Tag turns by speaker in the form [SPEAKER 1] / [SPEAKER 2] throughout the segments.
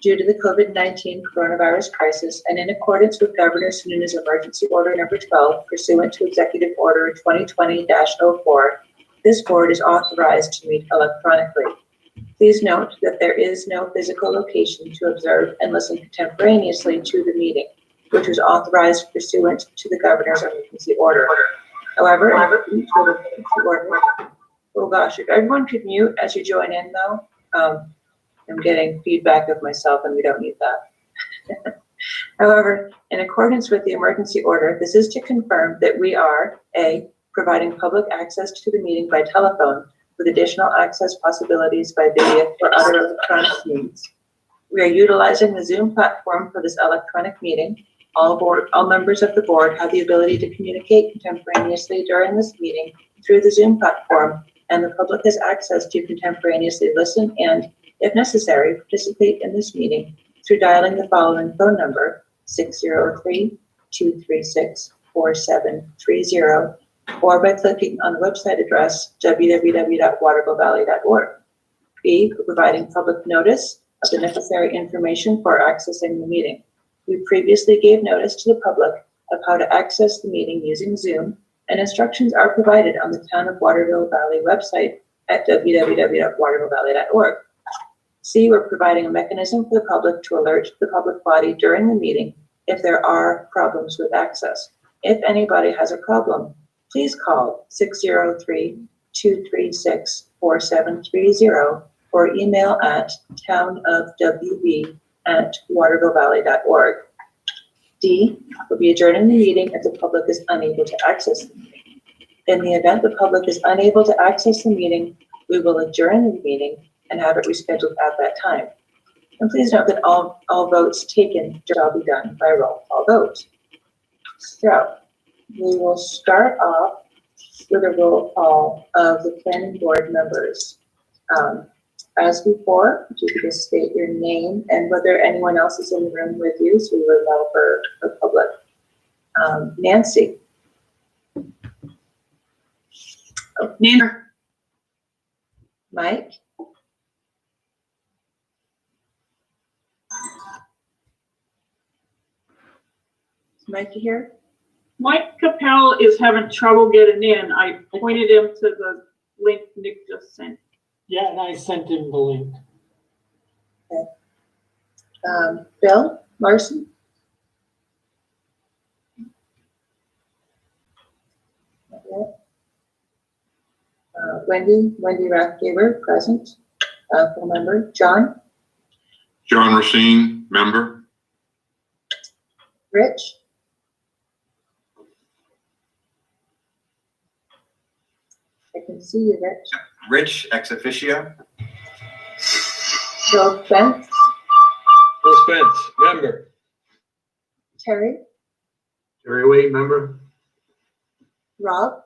[SPEAKER 1] due to the COVID-19 coronavirus crisis and in accordance with Governor Sununu's Emergency Order Number 12, pursuant to Executive Order 2020-04, this board is authorized to meet electronically. Please note that there is no physical location to observe and listen contemporaneously to the meeting, which was authorized pursuant to the Governor's Emergency Order. However, oh gosh, if everyone could mute as you join in though, I'm getting feedback of myself and we don't need that. However, in accordance with the emergency order, this is to confirm that we are A, providing public access to the meeting by telephone with additional access possibilities by video or other electronic means. We are utilizing the Zoom platform for this electronic meeting. All members of the board have the ability to communicate contemporaneously during this meeting through the Zoom platform, and the public has access to contemporaneously listen and, if necessary, participate in this meeting through dialing the following phone number, 603-236-4730, or by clicking on the website address, www.watervillevalley.org. B, providing public notice of the necessary information for accessing the meeting. We previously gave notice to the public of how to access the meeting using Zoom, and instructions are provided on the Town of Waterville Valley website at www.watervillevalley.org. C, we're providing a mechanism for the public to alert the public body during the meeting if there are problems with access. If anybody has a problem, please call 603-236-4730 or email at townofwv@watervillevalley.org. D, will be adjourning the meeting if the public is unable to access the meeting. In the event the public is unable to access the meeting, we will adjourn the meeting and have it rescheduled at that time. And please note that all votes taken shall be done by roll call vote. So we will start off with a roll call of the planning board members. As before, you could just state your name and whether anyone else is in the room with you, so we will allow for the public. Nancy. Oh, Nancy. Mike. Is Mike here?
[SPEAKER 2] Mike Capel is having trouble getting in. I pointed him to the link Nick just sent.
[SPEAKER 3] Yeah, and I sent him the link.
[SPEAKER 1] Okay. Bill Larson. Wendy Rathgaber, present. Full member. John
[SPEAKER 4] Racine, member.
[SPEAKER 1] Rich. I can see you, Rich.
[SPEAKER 5] Rich, ex officio.
[SPEAKER 1] Bill Spence.
[SPEAKER 6] Bill Spence, member.
[SPEAKER 1] Terry.
[SPEAKER 6] Terry Wade, member.
[SPEAKER 1] Rob.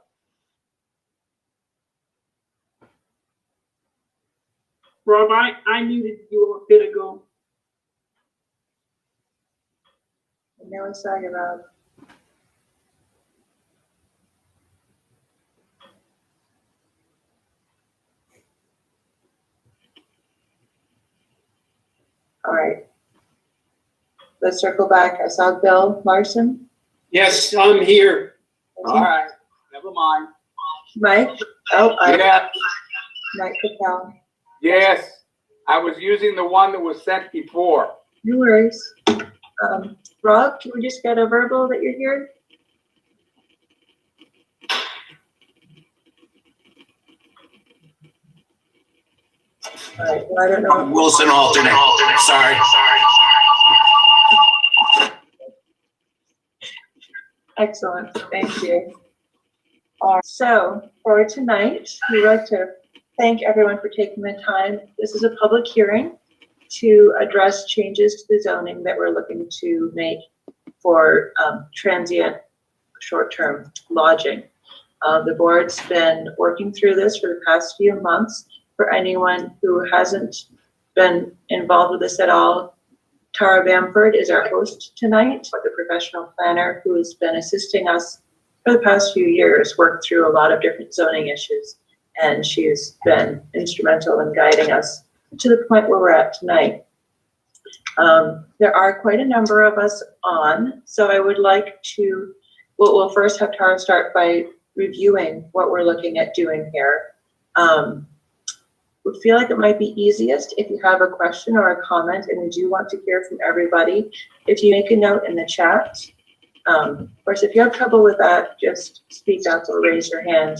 [SPEAKER 2] Rob, I muted you a bit ago.
[SPEAKER 1] And now I saw you, Rob. All right. Let's circle back. I saw Bill Larson.
[SPEAKER 6] Yes, I'm here. All right, never mind.
[SPEAKER 1] Mike.
[SPEAKER 6] Yeah,
[SPEAKER 1] Mike Capel.
[SPEAKER 6] yes, I was using the one that was sent before.
[SPEAKER 1] No worries. Rob, can we just get a verbal that you're here? All right. Well, I don't know.
[SPEAKER 5] Wilson alternate. Sorry.
[SPEAKER 1] Excellent. Thank you. All right. So for tonight, we'd like to thank everyone for taking the time. This is a public hearing to address changes to the zoning that we're looking to make for transient short-term lodging. The board's been working through this for the past few months. For anyone who hasn't been involved with this at all, Tara Bamford is our host tonight, the professional planner who has been assisting us for the past few years, worked through a lot of different zoning issues, and she's been instrumental in guiding us to the point where we're at tonight. There are quite a number of us on, so I would like to, we'll first have Tara start by reviewing what we're looking at doing here. We feel like it might be easiest if you have a question or a comment, and we do want to hear from everybody. If you make a note in the chat, of course, if you have trouble with that, just speak up or raise your hand.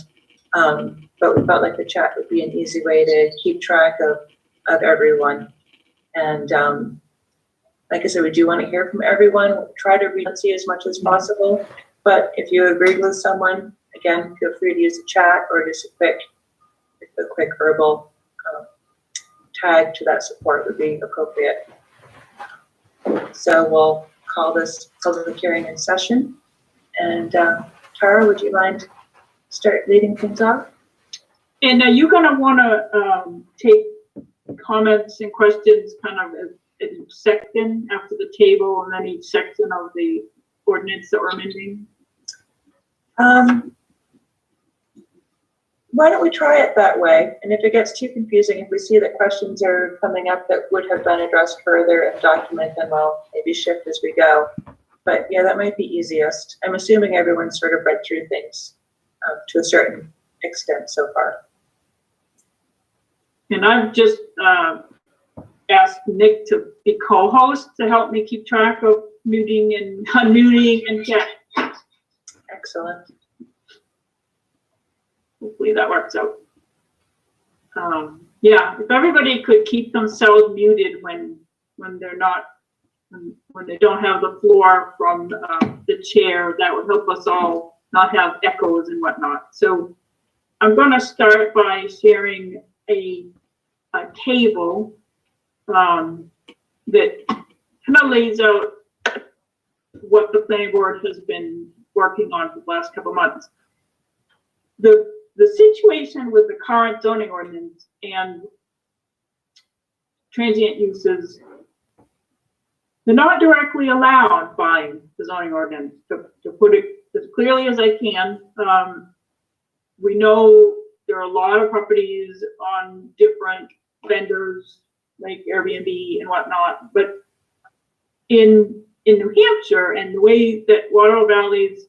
[SPEAKER 1] But we felt like the chat would be an easy way to keep track of everyone. And like I said, we do want to hear from everyone. We'll try to read and see as much as possible. But if you agree with someone, again, feel free to use the chat or just a quick verbal tag to that support would be appropriate. So we'll call this public hearing in session. And Tara, would you mind start leading things off?
[SPEAKER 2] And you're gonna wanna take comments and questions kind of as each section after the table and then each section of the ordinance that we're amending?
[SPEAKER 1] Why don't we try it that way? And if it gets too confusing, if we see that questions are coming up that would have been addressed further in document, then we'll maybe shift as we go. But yeah, that might be easiest. I'm assuming everyone's sort of read through things to a certain extent so far.
[SPEAKER 2] And I've just asked Nick to be co-host to help me keep track of muting and unmuting and chat.
[SPEAKER 1] Excellent.
[SPEAKER 2] Hopefully that works out. Yeah, if everybody could keep themselves muted when they're not, when they don't have the floor from the chair, that would help us all not have echoes and whatnot. So I'm going to start by sharing a table that kind of lays out what the planning board has been working on for the last couple of months. The situation with the current zoning ordinance and transient uses, they're not directly allowed by the zoning ordinance, to put it as clearly as I can. We know there are a lot of properties on different vendors like Airbnb and whatnot, but in New Hampshire and the way that Waterloo Valley's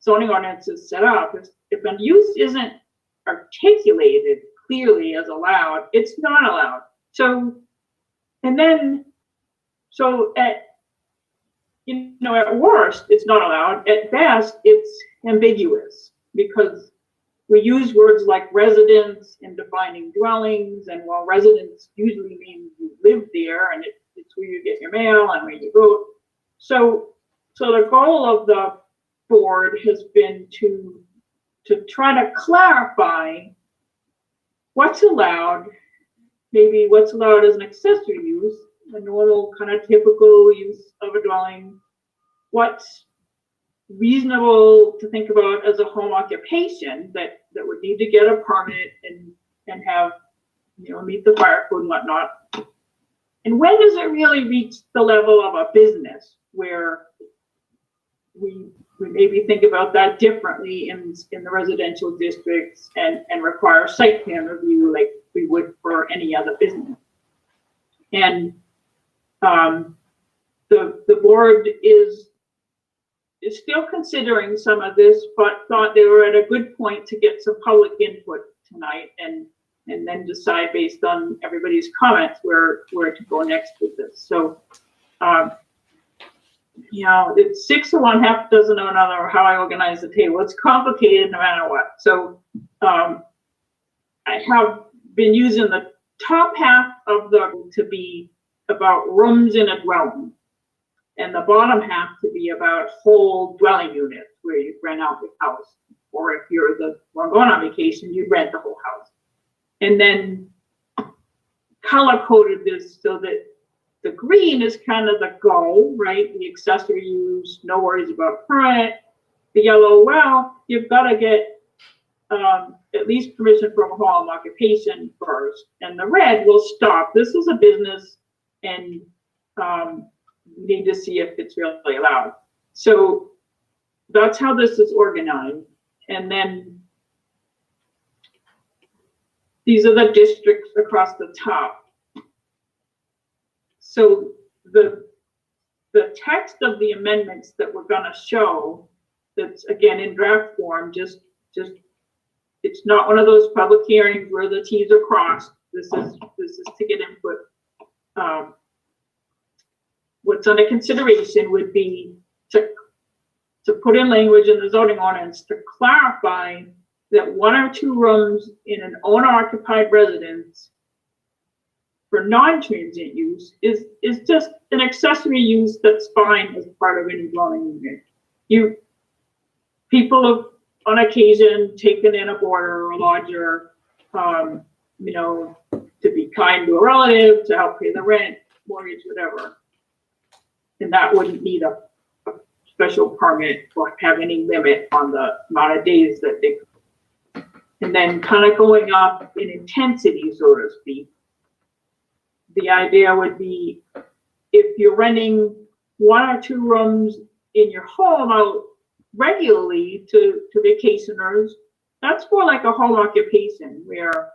[SPEAKER 2] zoning ordinance is set up, if a use isn't articulated clearly as allowed, it's not allowed. So at, you know, at worst, it's not allowed. At best, it's ambiguous because we use words like residence in defining dwellings, and while residence usually means you live there and it's where you get your mail and where you vote. So the goal of the board has been to try to clarify what's allowed, maybe what's allowed as an accessory use, a normal kind of typical use of a dwelling, what's reasonable to think about as a home occupation that would need to get a permit and have, you know, meet the fire code and whatnot. And when does it really reach the level of a business where we maybe think about that differently in the residential districts and require site plan review like we would for any other business. And the board is still considering some of this, but thought they were at a good point to get some public input tonight and then decide based on everybody's comments where to go next with this. So you know, it's 6 of one, half dozen of another, how I organize the table. It's complicated no matter what. So I have been using the top half of to be about rooms in a dwelling, and the bottom half to be about whole dwelling units where you rent out the house, or if you're the one going on vacation, you rent the whole house. And then color coded this so that the green is kind of the goal, right? The accessory use, no worries about permit. The yellow, well, you've got to get at least permission from a home occupation first. And the red will stop. This is a business, and we need to see if it's really allowed. So that's how this is organized. And then these are the districts across the top. So the text of the amendments that we're gonna show, that's again in draft form, just, it's not one of those public hearings where the T's are crossed. This is to get input. What's under consideration would be to put in language in the zoning ordinance to clarify that 1 or 2 rooms in an owner-occupied residence for non-transient use is just an accessory use that's fine as part of any dwelling unit. People have on occasion taken in a boarder or a lodger, you know, to be kind to a relative, to help pay the rent, mortgage, whatever. And that wouldn't need a special permit or have any limit on the amount of days that they could. And then kind of going up in intensity, so to speak. The idea would be if you're renting 1 or 2 rooms in your home out regularly to vacationers, that's more like a home occupation where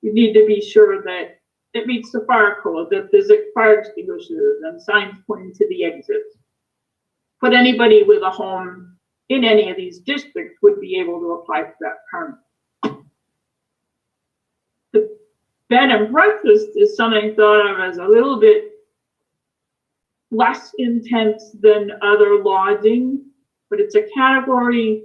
[SPEAKER 2] you need to be sure that it meets the fire code, that there's fire extinguishers and signs pointing to the exits. But anybody with a home in any of these districts would be able to apply for that permit. The bed and breakfast is something thought of as a little bit less intense than other lodging, but it's a category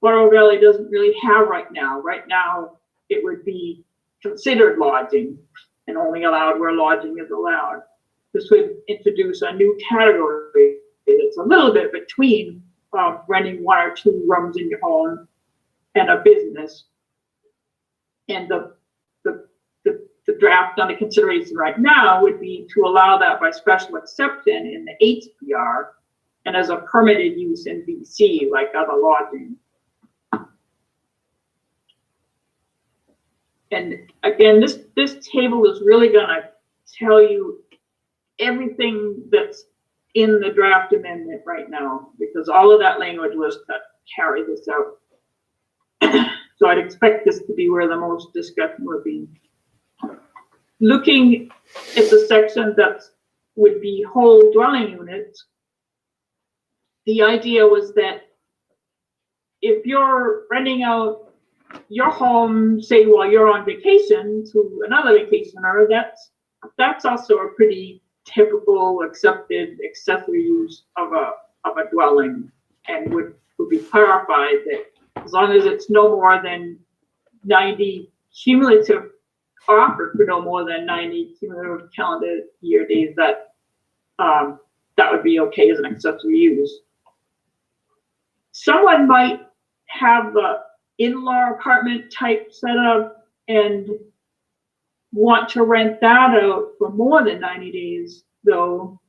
[SPEAKER 2] Laurel Valley doesn't really have right now. Right now, it would be considered lodging and only allowed where lodging is allowed. This would introduce a new category that's a little bit between renting 1 or 2 rooms in your home and a business. And the draft under consideration right now would be to allow that by special exception in the HPR and as a permitted use in BC, like other lodging. And again, this table is really gonna tell you everything that's in the draft amendment right now, because all of that language was to carry this out. So I'd expect this to be where the most discussion would be. Looking at the section that would be whole dwelling units, the idea was that if you're renting out your home, say while you're on vacation to another vacationer, that's also a pretty typical accepted accessory use of a dwelling, and would be clarified that as long as it's no more than 90 cumulative offered for no more than 90 cumulative calendar year days, that would be okay as an accessory use. Someone might have the in-law apartment type setup and want to rent that out for more than 90 days, though,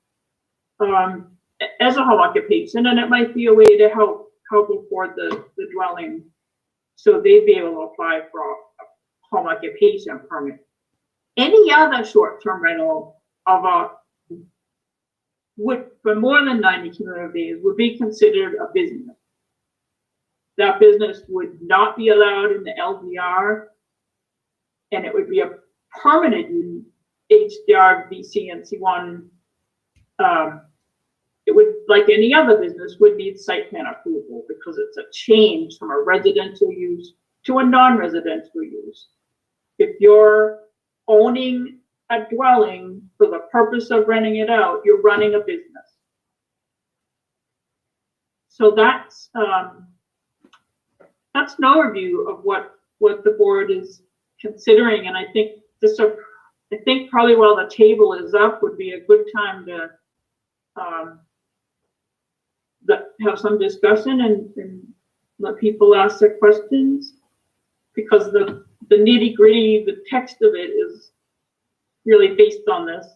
[SPEAKER 2] as a home occupation, and it might be a way to help afford the dwelling, so they'd be able to apply for a home occupation permit. Any other short-term rental of would, for more than 90 cumulative days, would be considered a business. That business would not be allowed in the LDR, and it would be a permanent HDR, VC, and C1. It would, like any other business, would need site plan approval because it's a change from a residential use to a non-residential use. If you're owning a dwelling for the purpose of renting it out, you're running a business. So that's an overview of what the board is considering, and I think probably while the table is up would be a good time to have some discussion and let people ask their questions, because the nitty-gritty, the text of it is really based on this.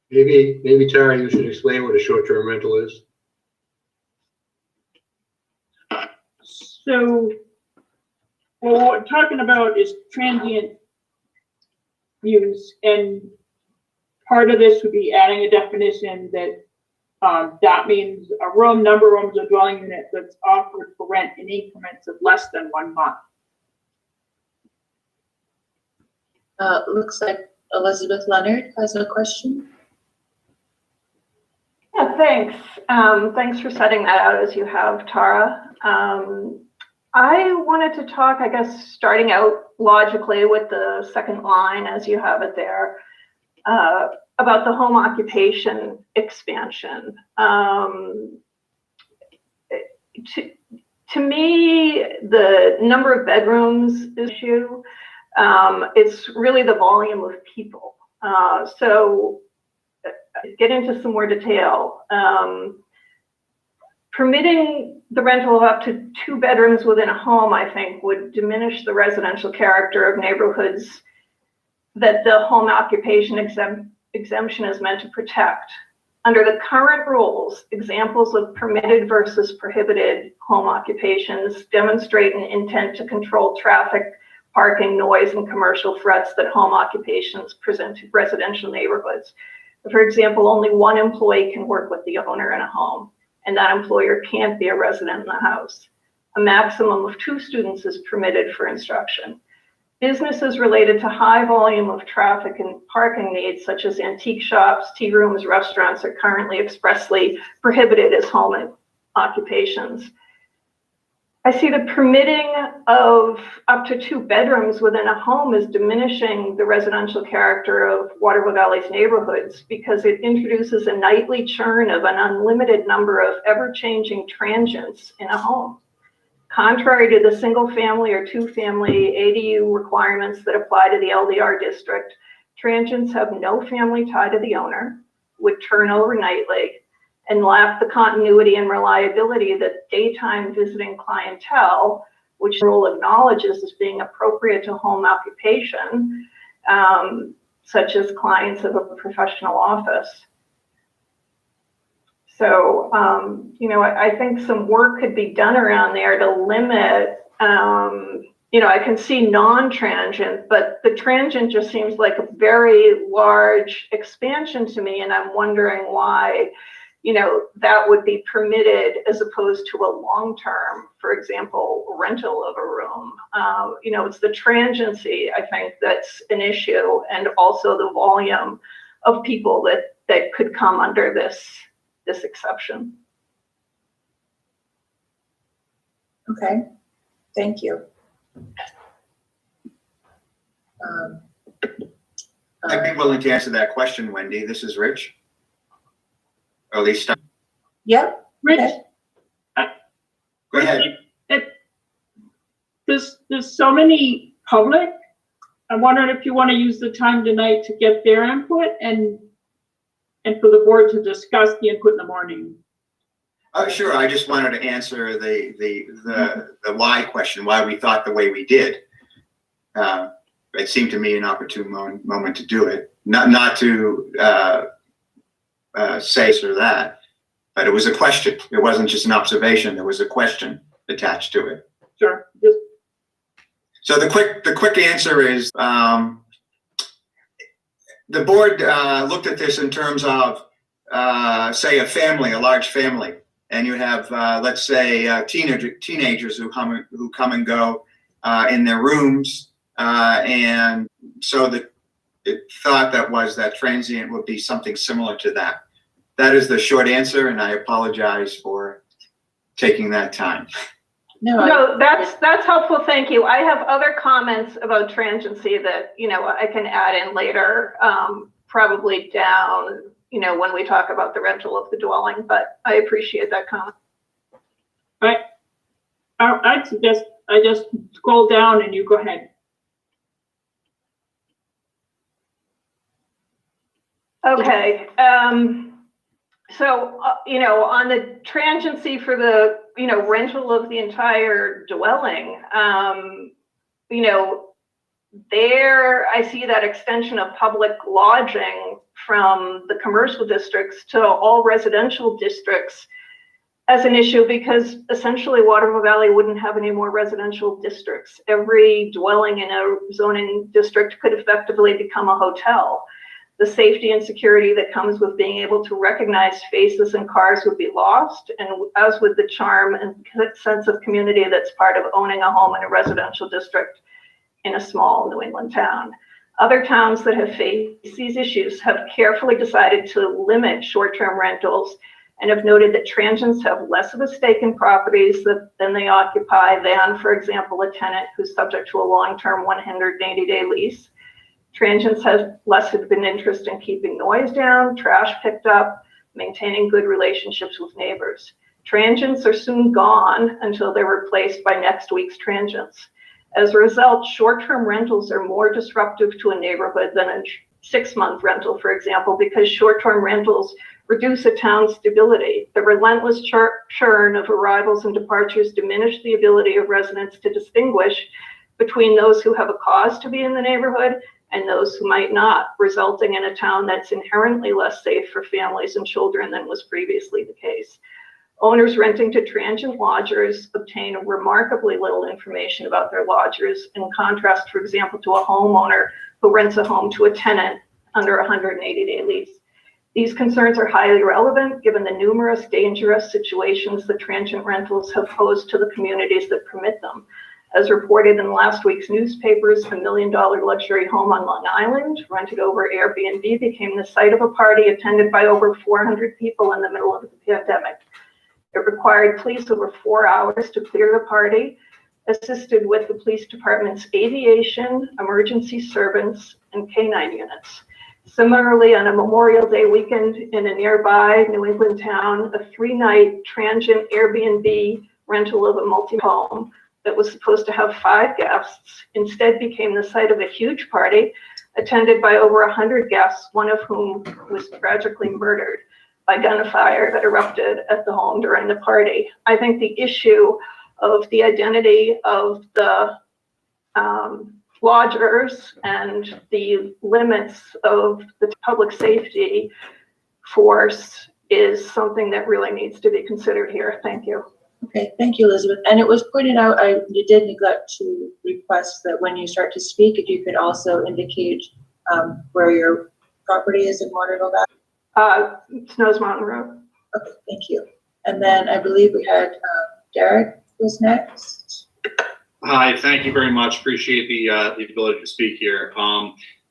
[SPEAKER 7] Maybe Tara, you should explain what a short-term rental is.
[SPEAKER 2] So, well, what we're talking about is transient use, and part of this would be adding a definition that that means a room, number of rooms, or dwelling unit that's offered for rent in increments of less than 1 month.
[SPEAKER 1] Looks like Elizabeth Leonard has a question.
[SPEAKER 8] Thanks. Thanks for setting that out as you have, Tara. I wanted to talk, I guess, starting out logically with the second line as you have it there, about the home occupation expansion. To me, the number of bedrooms issue, it's really the volume of people. So get into some more detail. Permitting the rental of up to 2 bedrooms within a home, I think, would diminish the residential character of neighborhoods that the home occupation exemption is meant to protect. Under the current rules, examples of permitted versus prohibited home occupations demonstrate an intent to control traffic, parking, noise, and commercial threats that home occupations present to residential neighborhoods. For example, only one employee can work with the owner in a home, and that employer can't be a resident in the house. A maximum of 2 students is permitted for instruction. Businesses related to high volume of traffic and parking needs, such as antique shops, tea rooms, restaurants, are currently expressly prohibited as home occupations. I see the permitting of up to 2 bedrooms within a home is diminishing the residential character of Waterville Valley's neighborhoods because it introduces a nightly churn of an unlimited number of ever-changing transients in a home. Contrary to the single family or 2-family ADU requirements that apply to the LDR district, transients have no family tie to the owner, would turn over nightly, and lack the continuity and reliability that daytime visiting clientele, which the rule acknowledges as being appropriate to home occupation, such as clients of a professional office. So, I think some work could be done around there to limit, I can see non-transient, but the transient just seems like a very large expansion to me, and I'm wondering why that would be permitted as opposed to a long-term, for example, rental of a room. It's the transiency, I think, that's an issue, and also the volume of people that could come under this exception.
[SPEAKER 1] Okay, thank you.
[SPEAKER 5] I'd be willing to answer that question, Wendy. This is Rich. Or at least,
[SPEAKER 1] Yep.
[SPEAKER 2] Rich,
[SPEAKER 1] Okay.
[SPEAKER 5] go ahead.
[SPEAKER 2] There's so many public. I wondered if you want to use the time tonight to get their input and for the board to discuss the input in the morning.
[SPEAKER 5] Sure. I just wanted to answer the why question, why we thought the way we did. It seemed to me an opportune moment to do it. Not to say this or that, but it was a question. It wasn't just an observation. There was a question attached to it.
[SPEAKER 2] Sure.
[SPEAKER 5] So the quick answer is the board looked at this in terms of say a large family, and you have let's say teenagers who come and go in their rooms, and so it thought that transient would be something similar to that. That is the short answer, and I apologize for taking that time.
[SPEAKER 8] No, that's helpful. Thank you. I have other comments about transiency that I can add in later, probably down when we talk about the rental of the dwelling. But I appreciate that comment.
[SPEAKER 2] I'd suggest I just scroll down and you go ahead.
[SPEAKER 8] Okay. So, on the transiency for the, rental of the entire dwelling, there I see that extension of public lodging from the commercial districts to all residential districts as an issue, because essentially Waterville Valley wouldn't have any more residential districts. Every dwelling in a zoning district could effectively become a hotel. The safety and security that comes with being able to recognize faces and cars would be lost, and as would the charm and sense of community that's part of owning a home in a residential district in a small New England town. Other towns that have faced these issues have carefully decided to limit short-term rentals and have noted that transients have less of a stake in properties than they occupy than, for example, a tenant who's subject to a long-term 180-day lease. Transients have less of an interest in keeping noise down, trash picked up, maintaining good relationships with neighbors. Transients are soon gone until they're replaced by next week's transients. As a result, short-term rentals are more disruptive to a neighborhood than a 6-month rental, for example, because short-term rentals reduce a town's stability. The relentless churn of arrivals and departures diminish the ability of residents to distinguish between those who have a cause to be in the neighborhood and those who might not, resulting in a town that's inherently less safe for families and children than was previously the case. Owners renting to transient lodgers obtain remarkably little information about their lodgers, in contrast, for example, to a homeowner who rents a home to a tenant under a 180-day lease. These concerns are highly relevant given the numerous dangerous situations that transient rentals have posed to the communities that permit them. As reported in last week's newspapers, a $1 million luxury home on Long Island, rented over Airbnb, became the site of a party attended by over 400 people in the middle of the pandemic. It required police over 4 hours to clear the party, assisted with the police department's aviation, emergency servants, and K-9 units. Similarly, on a Memorial Day weekend in a nearby New England town, a 3-night transient Airbnb rental of a multi-home that was supposed to have 5 guests instead became the site of a huge party attended by over 100 guests, one of whom was tragically murdered by gunfire that erupted at the home during the party. I think the issue of the identity of the lodgers and the limits of the public safety force is something that really needs to be considered here. Thank you.
[SPEAKER 1] Okay, thank you, Elizabeth. And it was pointed out, you did neglect to request that when you start to speak, if you could also indicate where your property is in Waterville Valley.
[SPEAKER 8] Snows Mountain Road.
[SPEAKER 1] Okay, thank you. And then I believe we had Derek was next.
[SPEAKER 9] Hi, thank you very much. Appreciate the ability to speak here.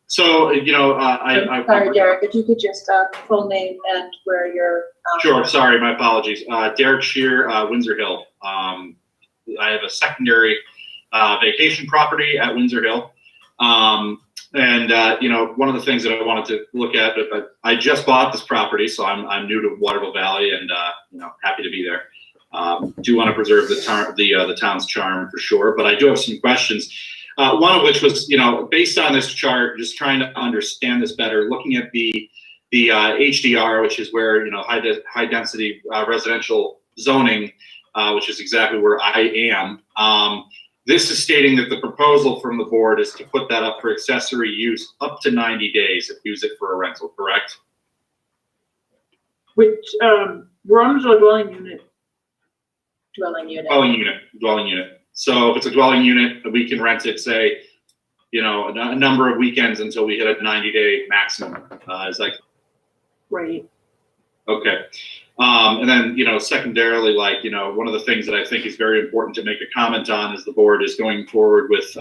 [SPEAKER 9] Sorry,
[SPEAKER 1] Derek, if you could just full name and where you're.
[SPEAKER 9] Sure, sorry, my apologies. Derek Shear, Windsor Hill. I have a secondary vacation property at Windsor Hill. One of the things that I wanted to look at, I just bought this property, so I'm new to Waterville Valley and happy to be there. Do want to preserve the town's charm for sure, but I do have some questions. One of which was, based on this chart, just trying to understand this better, looking at the HDR, which is where, high density residential zoning, which is exactly where I am. This is stating that the proposal from the board is to put that up for accessory use up to 90 days if use it for a rental, correct?
[SPEAKER 2] Which, rooms or dwelling unit?
[SPEAKER 1] Dwelling unit.
[SPEAKER 9] Dwelling unit. So if it's a dwelling unit, we can rent it, say, a number of weekends until we hit a 90-day maximum. Is that
[SPEAKER 2] right?
[SPEAKER 9] Okay. And then, secondarily, one of the things that I think is very important to make a comment on is the board is going forward with,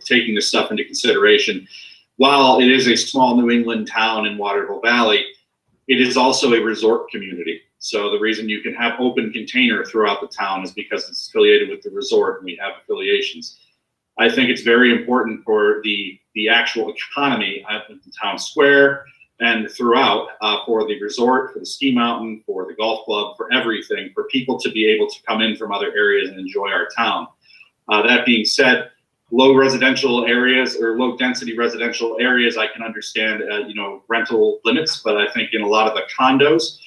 [SPEAKER 9] taking this stuff into consideration. While it is a small New England town in Waterville Valley, it is also a resort community. So the reason you can have open container throughout the town is because it's affiliated with the resort and we have affiliations. I think it's very important for the actual economy at the town square and throughout for the resort, for the ski mountain, for the golf club, for everything, for people to be able to come in from other areas and enjoy our town. That being said, low residential areas or low density residential areas, I can understand, rental limits, but I think in a lot of the condos,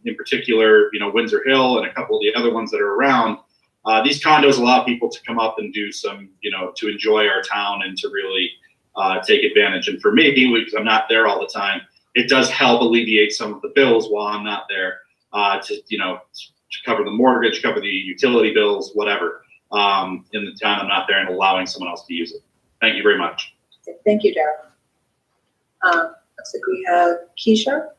[SPEAKER 9] in particular, Windsor Hill and a couple of the other ones that are around, these condos allow people to come up and do some, to enjoy our town and to really take advantage. And for me, because I'm not there all the time, it does help alleviate some of the bills while I'm not there to cover the mortgage, cover the utility bills, whatever, in the town I'm not there and allowing someone else to use it. Thank you very much.
[SPEAKER 1] Thank you, Derek. Looks like we have Keisha.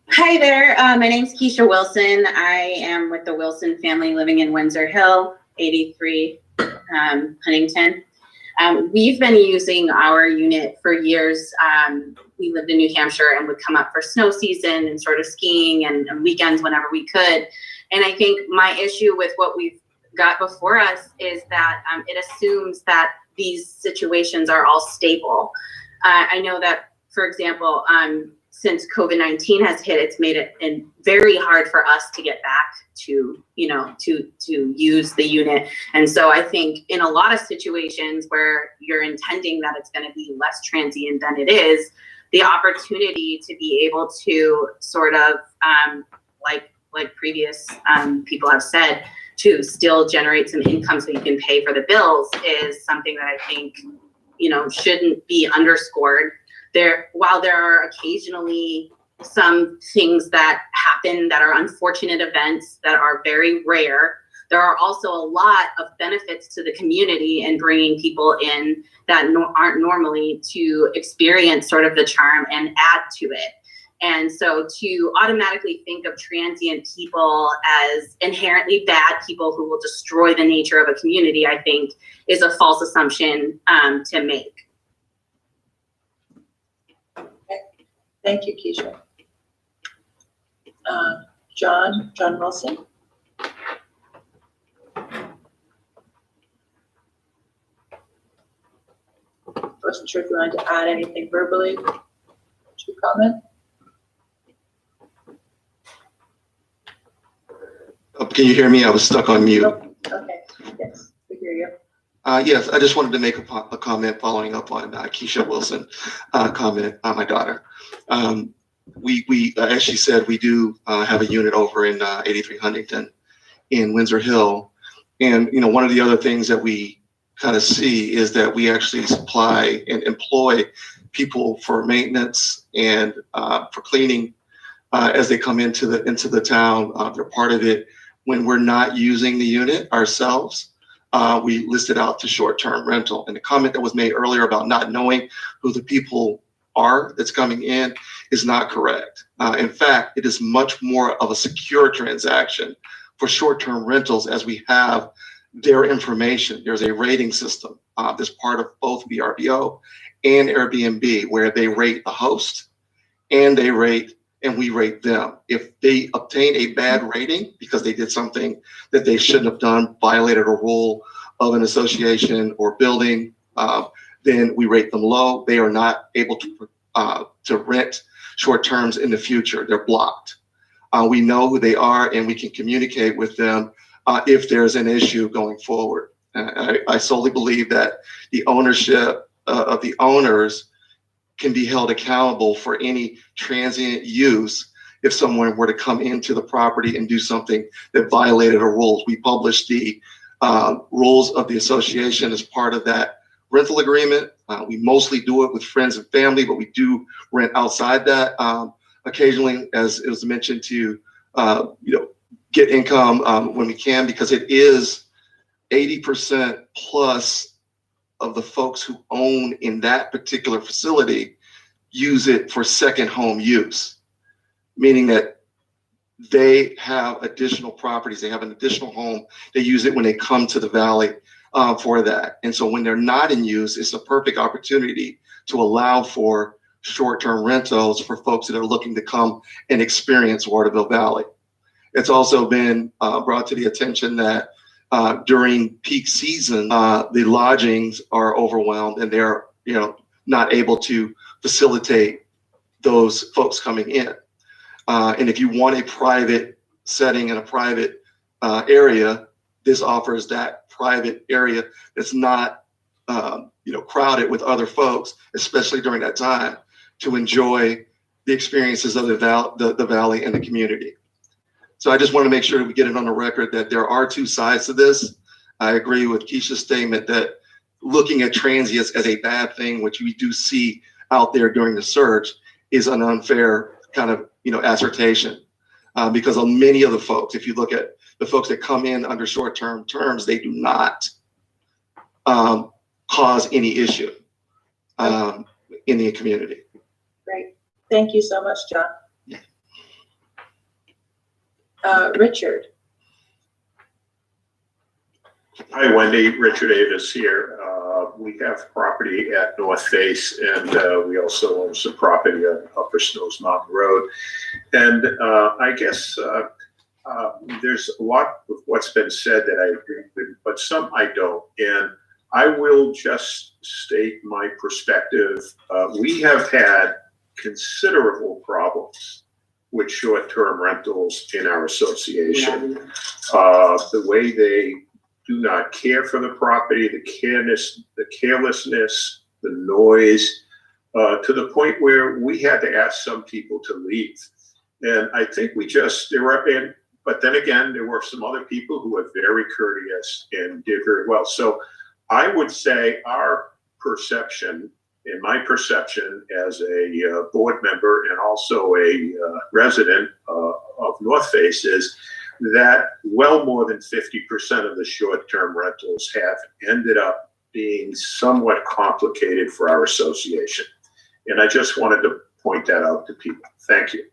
[SPEAKER 10] Hi there, my name's Keisha Wilson. I am with the Wilson family living in Windsor Hill, 83 Huntington. We've been using our unit for years we lived in New Hampshire and would come up for snow season and sort of skiing and weekends whenever we could. And I think my issue with what we've got before us is that it assumes that these situations are all stable. I know that, for example, since COVID-19 has hit, it's made it very hard for us to get back to, to use the unit. And so I think in a lot of situations where you're intending that it's going to be less transient than it is, the opportunity to be able to sort of, like previous people have said, to still generate some income so you can pay for the bills is something that I think, shouldn't be underscored. While there are occasionally some things that happen that are unfortunate events that are very rare, there are also a lot of benefits to the community in bringing people in that aren't normally to experience sort of the charm and add to it. And so to automatically think of transient people as inherently bad people who will destroy the nature of a community, I think is a false assumption to make.
[SPEAKER 1] Thank you, Keisha. John Wilson. Wasn't sure if you wanted to add anything verbally to comment.
[SPEAKER 11] Can you hear me? I was stuck on mute.
[SPEAKER 1] Oh, okay, yes, we hear you.
[SPEAKER 11] Yes, I just wanted to make a comment following up on Keisha Wilson comment on my daughter. We as she said, we do have a unit over in 83 Huntington in Windsor Hill. And, one of the other things that we kind of see is that we actually supply and employ people for maintenance and for cleaning as they come into the town. They're part of it. When we're not using the unit ourselves, we list it out to short-term rental. And the comment that was made earlier about not knowing who the people are that's coming in is not correct. In fact, it is much more of a secure transaction for short-term rentals as we have their information. There's a rating system that's part of both VRBO and Airbnb where they rate the host and we rate them. If they obtain a bad rating because they did something that they shouldn't have done, violated a rule of an association or building, then we rate them low. They are not able to rent short terms in the future. They're blocked. We know who they are and we can communicate with them if there's an issue going forward. I solely believe that the ownership of the owners can be held accountable for any transient use if someone were to come into the property and do something that violated a rule. We publish the rules of the association as part of that rental agreement. We mostly do it with friends and family, but we do rent outside that occasionally, as it was mentioned, to get income when we can, because it is 80% plus of the folks who own in that particular facility use it for second home use, meaning that they have additional properties, they have an additional home, they use it when they come to the valley for that. And so when they're not in use, it's a perfect opportunity to allow for short-term rentals for folks that are looking to come and experience Waterville Valley. It's also been brought to the attention that during peak season, the lodgings are overwhelmed and they're not able to facilitate those folks coming in. And if you want a private setting and a private area, this offers that private area that's not crowded with other folks, especially during that time, to enjoy the experiences of the valley and the community. So I just want to make sure that we get it on the record that there are two sides to this. I agree with Keisha's statement that looking at transients as a bad thing, which we do see out there during the search, is an unfair kind of assertion. Because of many of the folks, if you look at the folks that come in under short-term terms, they do not cause any issue in the community.
[SPEAKER 1] Great. Thank you so much, John. Richard.
[SPEAKER 12] Hi, Wendy. Richard Davis here. We have property at North Face, and we also own some property on Upper Snows Mountain Road. And I guess there's a lot of what's been said that I agree with, but some I don't. And I will just state my perspective. We have had considerable problems with short-term rentals in our association. The way they do not care for the property, the carelessness, the noise, to the point where we had to ask some people to leave. And I think but then again, there were some other people who were very courteous and did very well. So I would say our perception, in my perception as a board member and also a resident of North Face, is that well more than 50% of the short-term rentals have ended up being somewhat complicated for our association. And I just wanted to point that out to people. Thank you.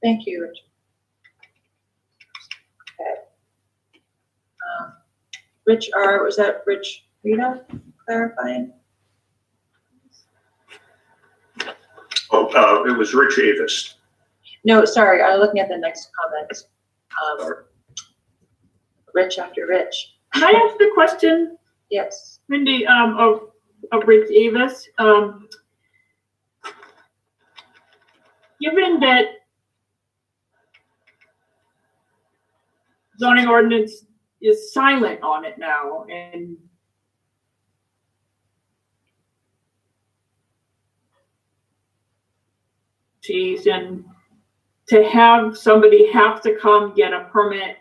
[SPEAKER 1] Thank you, Richard. Okay. Rich R, was that Rich Rita clarifying?
[SPEAKER 12] Oh, it was Rich Avis.
[SPEAKER 1] No, sorry, I'm looking at the next comment. Rich after Rich.
[SPEAKER 2] Can I ask the question,
[SPEAKER 1] Yes.
[SPEAKER 2] Mindy, of Rich Avis? Given that zoning ordinance is silent on it now, and and to have somebody have to come get a permit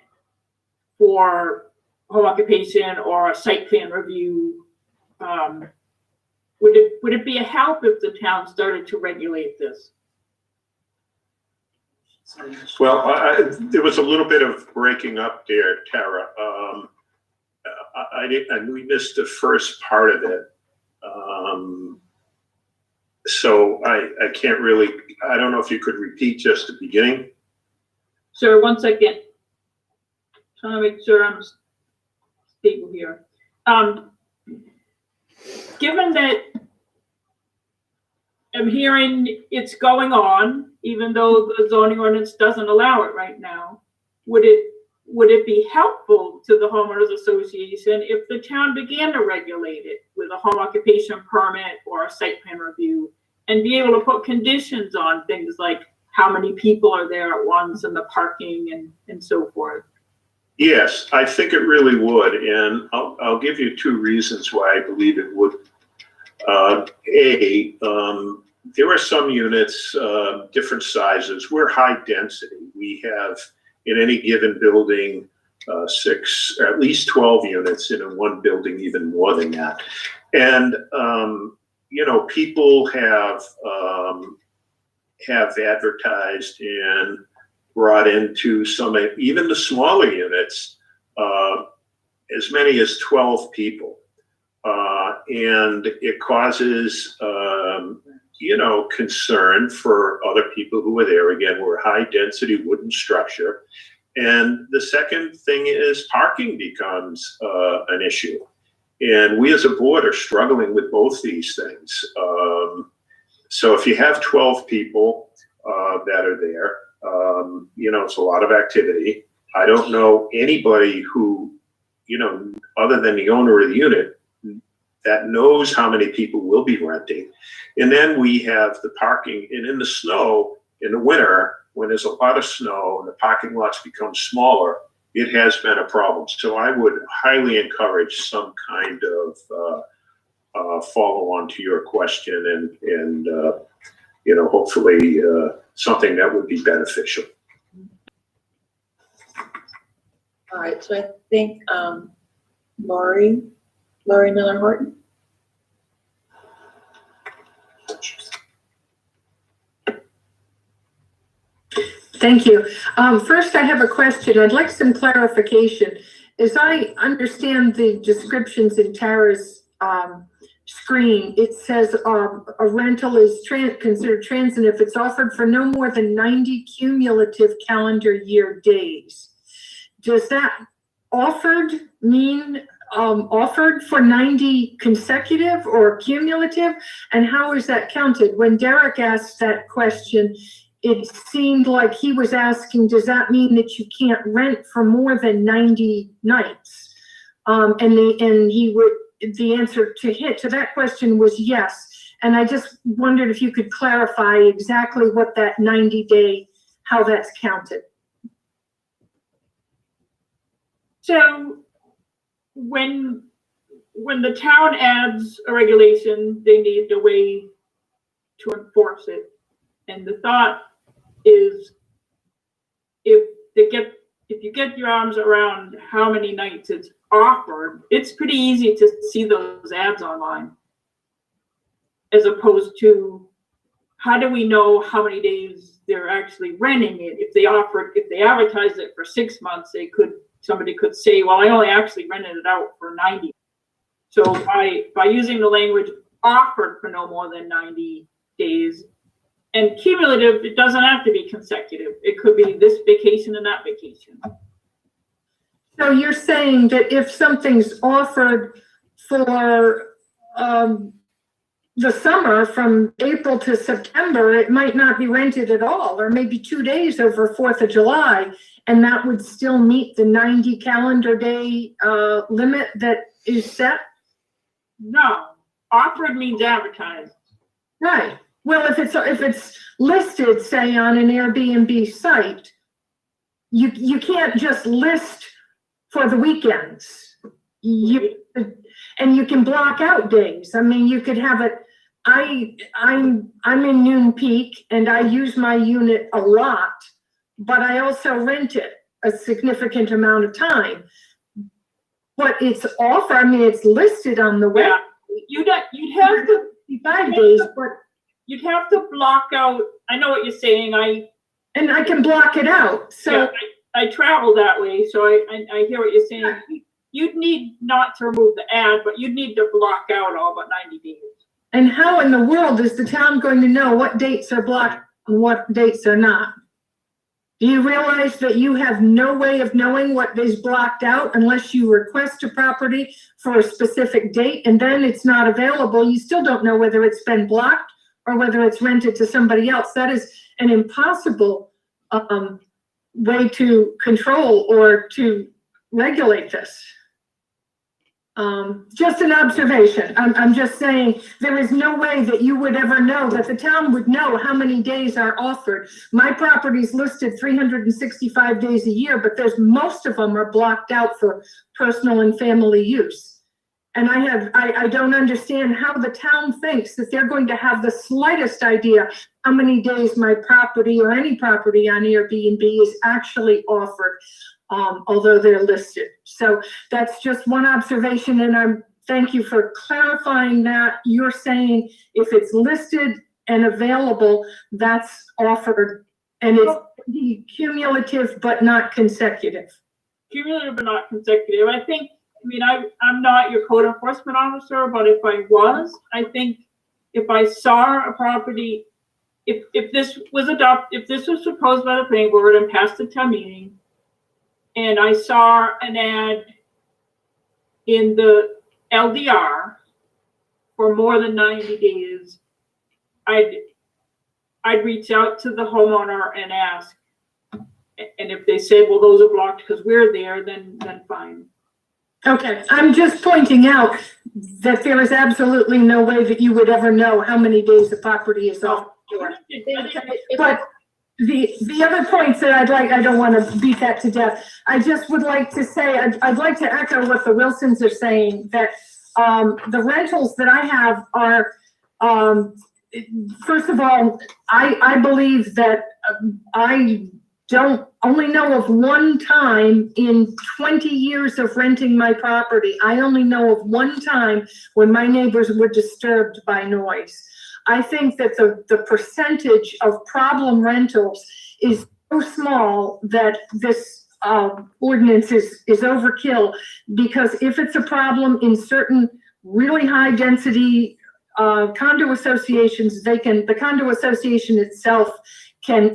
[SPEAKER 2] for home occupation or a site plan review, would it be a help if the town started to regulate this?
[SPEAKER 12] Well, there was a little bit of breaking up there, Tara. We missed the first part of it. So I can't really, I don't know if you could repeat just the beginning.
[SPEAKER 2] Sir, 1 second. Trying to make sure I'm stable here. Given that I'm hearing it's going on, even though the zoning ordinance doesn't allow it right now, would it be helpful to the homeowners association if the town began to regulate it with a home occupation permit or a site plan review, and be able to put conditions on things like how many people are there at once and the parking and so forth?
[SPEAKER 12] Yes, I think it really would, and I'll give you two reasons why I believe it would. There are some units, different sizes. We're high density. We have in any given building 6, or at least 12 units, and in one building even more than that. And people have advertised and brought into some, even the smaller units, as many as 12 people. And it causes, concern for other people who are there. Again, we're a high density wooden structure. And the second thing is parking becomes an issue. And we as a board are struggling with both these things. So if you have 12 people that are there, it's a lot of activity. I don't know anybody who, other than the owner of the unit, that knows how many people will be renting. And then we have the parking, and in the snow, in the winter, when there's a lot of snow and the parking lots become smaller, it has been a problem. So I would highly encourage some kind of follow on to your question, and hopefully something that would be beneficial.
[SPEAKER 1] All right, so I think Lori Miller Horton.
[SPEAKER 13] Thank you. First, I have a question. I'd like some clarification. As I understand the descriptions in Tara's screen, it says a rental is considered transient if it's offered for no more than 90 cumulative calendar year days. Does that offered mean offered for 90 consecutive or cumulative? And how is that counted? When Derek asked that question, it seemed like he was asking, does that mean that you can't rent for more than 90 nights? The answer to that question was yes. And I just wondered if you could clarify exactly what that 90-day, how that's counted.
[SPEAKER 2] So when the town adds a regulation, they need a way to enforce it. And the thought is, if you get your arms around how many nights it's offered, it's pretty easy to see those ads online. As opposed to, how do we know how many days they're actually renting it? If they advertise it for 6 months, somebody could say, well, I only actually rented it out for 90. So by using the language offered for no more than 90 days, and cumulative, it doesn't have to be consecutive. It could be this vacation and that vacation.
[SPEAKER 13] So you're saying that if something's offered for the summer from April to September, it might not be rented at all, or maybe 2 days over 4th of July, and that would still meet the 90 calendar day limit that is set?
[SPEAKER 2] No, offered means advertised.
[SPEAKER 13] Right. Well, if it's listed, say, on an Airbnb site, you can't just list for the weekends. And you can block out days. I mean, you could have it. I'm in Noon Peak and I use my unit a lot, but I also rent it a significant amount of time. But it's offered. I mean, it's listed on the web.
[SPEAKER 2] Yeah, you'd have to
[SPEAKER 13] 5 days, but
[SPEAKER 2] you'd have to block out. I know what you're saying.
[SPEAKER 13] And I can block it out. So
[SPEAKER 2] yeah, I travel that way, so I hear what you're saying. You'd need not to remove the ad, but you'd need to block out all but 90 days.
[SPEAKER 13] And how in the world is the town going to know what dates are blocked and what dates are not? Do you realize that you have no way of knowing what is blocked out unless you request a property for a specific date and then it's not available? You still don't know whether it's been blocked or whether it's rented to somebody else. That is an impossible way to control or to regulate this. Just an observation. I'm just saying there is no way that you would ever know, that the town would know how many days are offered. My property's listed 365 days a year, but most of them are blocked out for personal and family use. And I don't understand how the town thinks that they're going to have the slightest idea how many days my property or any property on Airbnb is actually offered. Although they're listed. So that's just one observation, and thank you for clarifying that. You're saying if it's listed and available, that's offered, and it's cumulative but not consecutive.
[SPEAKER 2] Cumulative but not consecutive. I'm not your code enforcement officer, but if I was, I think if I saw a property, if this was proposed by the planning board and passed the town meeting, and I saw an ad in the LDR for more than 90 days, I'd reach out to the homeowner and ask. And if they say, well, those are blocked because we're there, then fine.
[SPEAKER 13] Okay, I'm just pointing out that there is absolutely no way that you would ever know how many days the property is off. But the other points that I don't want to beat that to death. I just would like to say, I'd like to echo what the Wilsons are saying, that the rentals that I have are, first of all, I believe that I don't only know of one time in 20 years of renting my property. I only know of one time when my neighbors were disturbed by noise. I think that the percentage of problem rentals is so small that this ordinance is overkill, because if it's a problem in certain really high density condo associations, the condo association itself can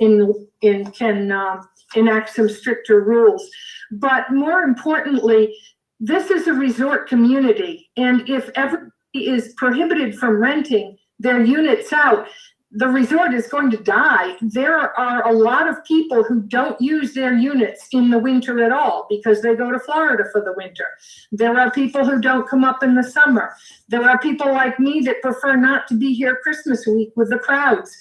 [SPEAKER 13] enact some stricter rules. But more importantly, this is a resort community. And if everybody is prohibited from renting their units out, the resort is going to die. There are a lot of people who don't use their units in the winter at all because they go to Florida for the winter. There are people who don't come up in the summer. There are people like me that prefer not to be here Christmas week with the crowds.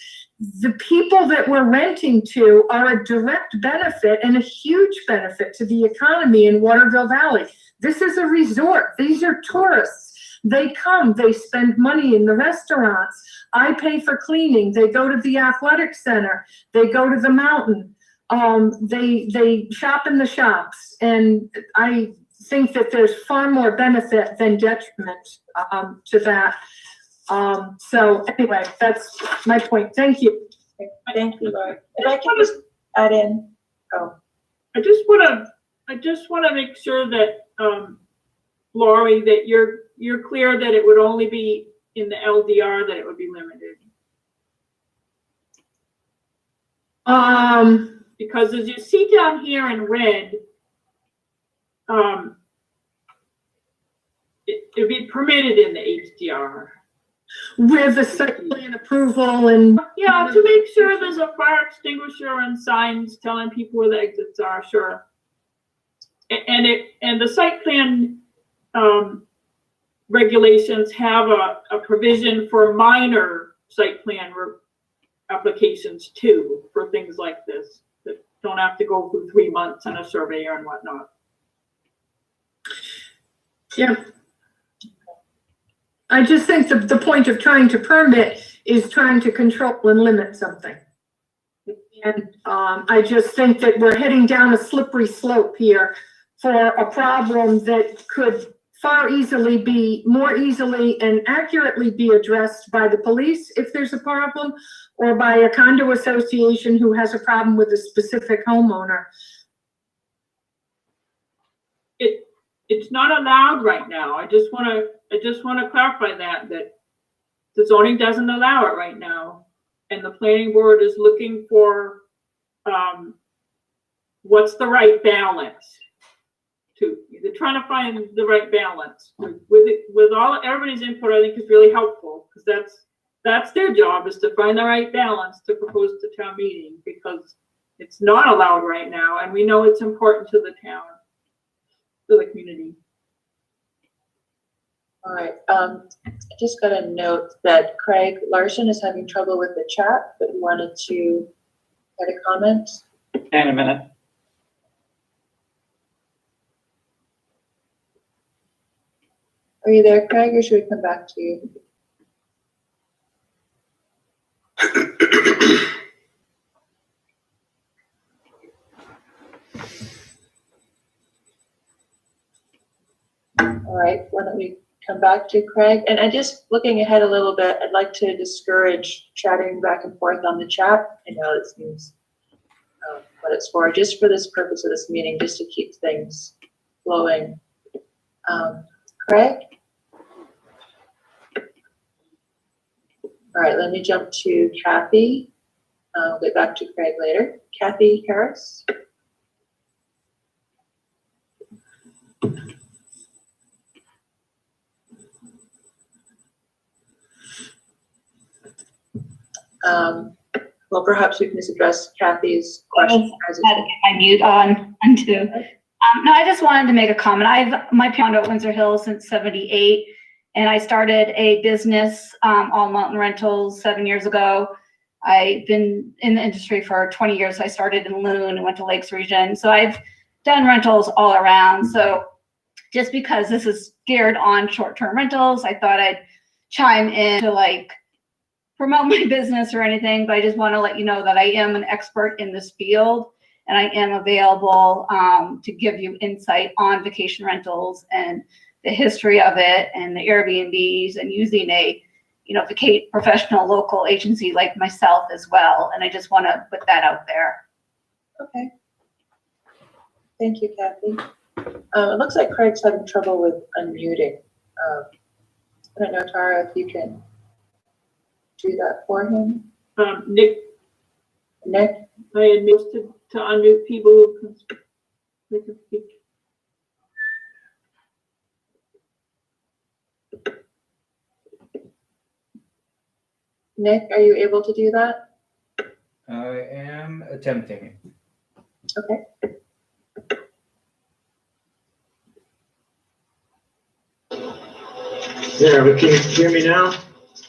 [SPEAKER 13] The people that we're renting to are a direct benefit and a huge benefit to the economy in Waterville Valley. This is a resort. These are tourists. They come, they spend money in the restaurants. I pay for cleaning. They go to the athletic center. They go to the mountain. They shop in the shops. And I think that there's far more benefit than detriment to that. So anyway, that's my point. Thank you.
[SPEAKER 1] Thank you, Lori. If I can just add in,
[SPEAKER 2] I just want to make sure that, Lori, that you're clear that it would only be in the LDR that it would be limited. Because as you see down here in red, it'd be permitted in the HDR.
[SPEAKER 13] With the site plan approval and.
[SPEAKER 2] Yeah, to make sure there's a fire extinguisher and signs telling people where the exits are, sure. And the site plan regulations have a provision for minor site plan applications too, for things like this, that don't have to go through 3 months and a surveyor and whatnot.
[SPEAKER 13] Yeah. I just think the point of trying to permit is trying to control and limit something. And I just think that we're heading down a slippery slope here for a problem that could more easily and accurately be addressed by the police if there's a problem, or by a condo association who has a problem with a specific homeowner.
[SPEAKER 2] It's not allowed right now. I just want to clarify that the zoning doesn't allow it right now, and the planning board is looking for what's the right balance. They're trying to find the right balance with everybody's input. I think is really helpful, because that's their job, is to find the right balance to propose to town meeting, because it's not allowed right now, and we know it's important to the town, to the community.
[SPEAKER 1] all right. I just got a note that Craig Larson is having trouble with the chat, but he wanted to add a comment.
[SPEAKER 14] In a minute.
[SPEAKER 1] Are you there, Craig, or should we come back to you? All right, why don't we come back to Craig? And I just, looking ahead a little bit, I'd like to discourage chatting back and forth on the chat. I know it seems what it's for, just for this purpose of this meeting, just to keep things flowing. Craig? All right, let me jump to Kathy. I'll get back to Craig later. Kathy Harris. Well, perhaps we can just address Kathy's question.
[SPEAKER 15] I had to get my mute on too. No, I just wanted to make a comment. My condo at Windsor Hills since '78, and I started a business, All Mountain Rentals, 7 years ago. I've been in the industry for 20 years. I started in Loon and went to Lakes Region. So I've done rentals all around. So just because this is geared on short-term rentals, I thought I'd chime in to promote my business or anything, but I just want to let you know that I am an expert in this field, and I am available to give you insight on vacation rentals and the history of it and the Airbnbs, and using a professional local agency like myself as well. And I just want to put that out there.
[SPEAKER 1] Okay. Thank you, Kathy. It looks like Craig's having trouble with unmuting. I don't know, Tara, if you can do that for him.
[SPEAKER 2] Nick, I had missed to unmute people who can speak.
[SPEAKER 1] Nick, are you able to do that?
[SPEAKER 14] I am attempting.
[SPEAKER 1] Okay.
[SPEAKER 3] There, but can you hear me now?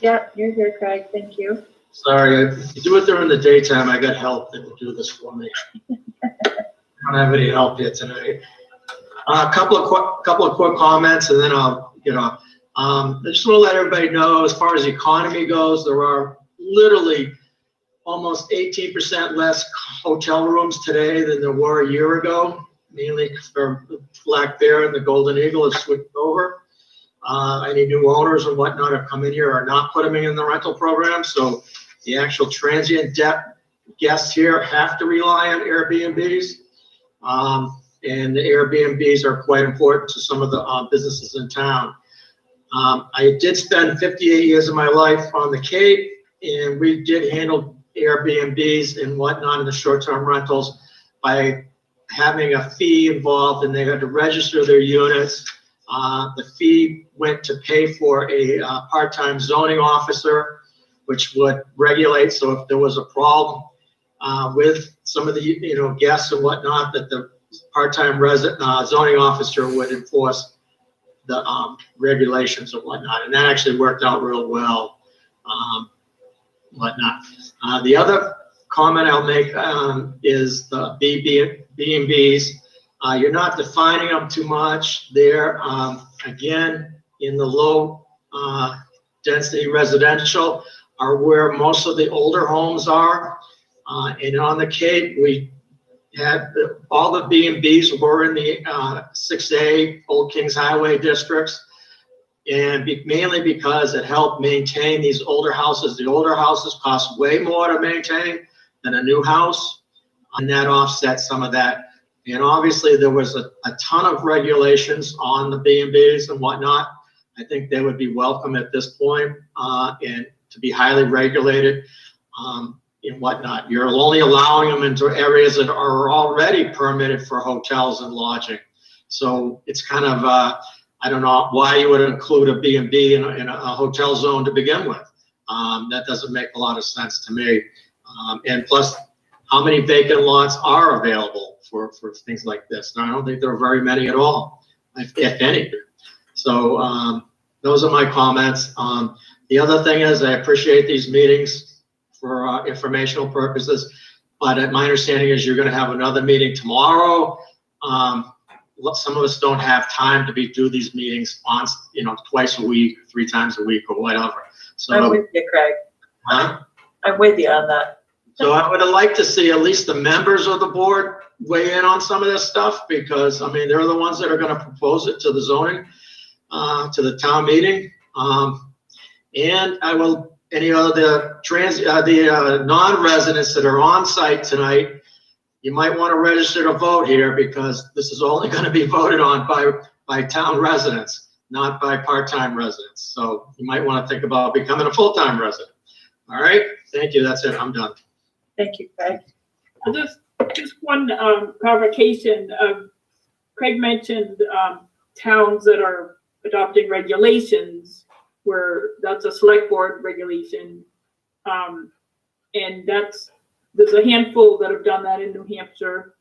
[SPEAKER 1] Yeah, you're here, Craig. Thank you.
[SPEAKER 3] Sorry, if you do it during the daytime, I got help that will do this for me. I don't have any help here tonight. A couple of quick comments, and then I'll get off. I just want to let everybody know, as far as the economy goes, there are literally almost 18% less hotel rooms today than there were a year ago, mainly for Black Bear and the Golden Eagle have switched over. Any new owners and whatnot have come in here are not putting them in the rental program, so the actual transient guests here have to rely on Airbnbs. And the Airbnbs are quite important to some of the businesses in town. I did spend 58 years of my life on the Cape, and we did handle Airbnbs and whatnot in the short-term rentals by having a fee involved, and they had to register their units. The fee went to pay for a part-time zoning officer, which would regulate. So if there was a problem with some of the guests and whatnot, that the part-time zoning officer would enforce the regulations and whatnot, and that actually worked out real well. The other comment I'll make is the B&Bs. You're not defining them too much. They're again in the low density residential are where most of the older homes are, and on the Cape we had all the B&Bs were in the 6A Old Kings Highway districts, and mainly because it helped maintain these older houses. The older houses cost way more to maintain than a new house, and that offset some of that. And obviously there was a ton of regulations on the B&Bs and whatnot. I think they would be welcome at this point, and to be highly regulated and whatnot. You're only allowing them into areas that are already permitted for hotels and lodging. So it's kind of, I don't know why you would include a B&B in a hotel zone to begin with. That doesn't make a lot of sense to me. And plus, how many vacant lots are available for things like this? And I don't think there are very many at all, if any. So those are my comments. The other thing is I appreciate these meetings for informational purposes, but my understanding is you're going to have another meeting tomorrow. Some of us don't have time to do these meetings on, twice a week, 3 times a week, or whatever. So
[SPEAKER 1] I'm with you, Craig.
[SPEAKER 3] Huh?
[SPEAKER 1] I'm with you on that.
[SPEAKER 3] So I would like to see at least the members of the board weigh in on some of this stuff, because I mean, they're the ones that are going to propose it to the zoning, to the town meeting. And I will, any of the non-residents that are on site tonight, you might want to register to vote here, because this is only going to be voted on by town residents, not by part-time residents. So you might want to think about becoming a full-time resident. All right, thank you. That's it. I'm done.
[SPEAKER 1] Thank you, Craig.
[SPEAKER 2] Just one clarification. Craig mentioned towns that are adopting regulations where that's a select board regulation, and there's a handful that have done that in New Hampshire.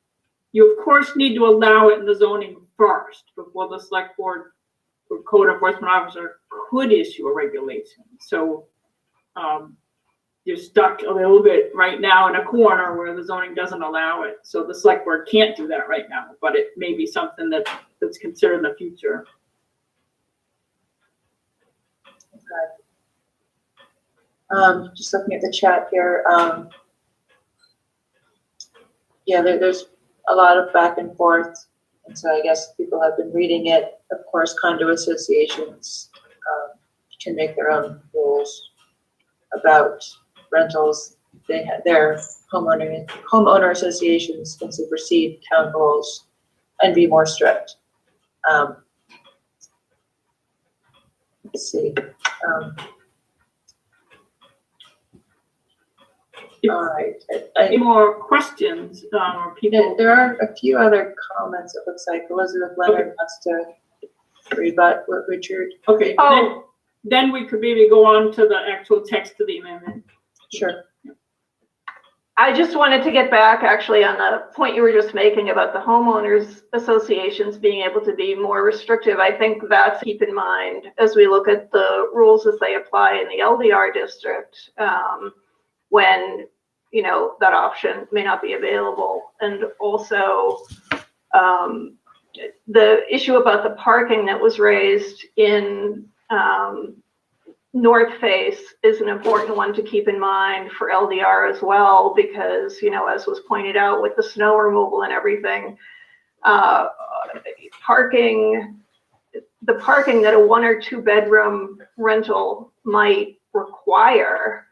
[SPEAKER 2] You of course need to allow it in the zoning first before the select board or code enforcement officer could issue a regulation. So you're stuck a little bit right now in a corner where the zoning doesn't allow it. So the select board can't do that right now, but it may be something that's considered in the future.
[SPEAKER 1] Okay. Just looking at the chat here. Yeah, there's a lot of back and forth, and so I guess people have been reading it. Of course, condo associations can make their own rules about rentals. They have their homeowner associations can supersede town rules and be more strict. Let's see. All right.
[SPEAKER 2] Any more questions or people?
[SPEAKER 1] There are a few other comments. It looks like Elizabeth Leonard wants to rebut what Richard.
[SPEAKER 2] Okay.
[SPEAKER 8] Oh,
[SPEAKER 2] then we could maybe go on to the actual text of the amendment.
[SPEAKER 1] Sure.
[SPEAKER 8] I just wanted to get back actually on the point you were just making about the homeowners associations being able to be more restrictive. I think that's keep in mind as we look at the rules as they apply in the LDR district, when, you know, that option may not be available. And also the issue about the parking that was raised in North Face is an important one to keep in mind for LDR as well, because, you know, as was pointed out with the snow removal and everything, the parking that a 1 or 2 bedroom rental might require,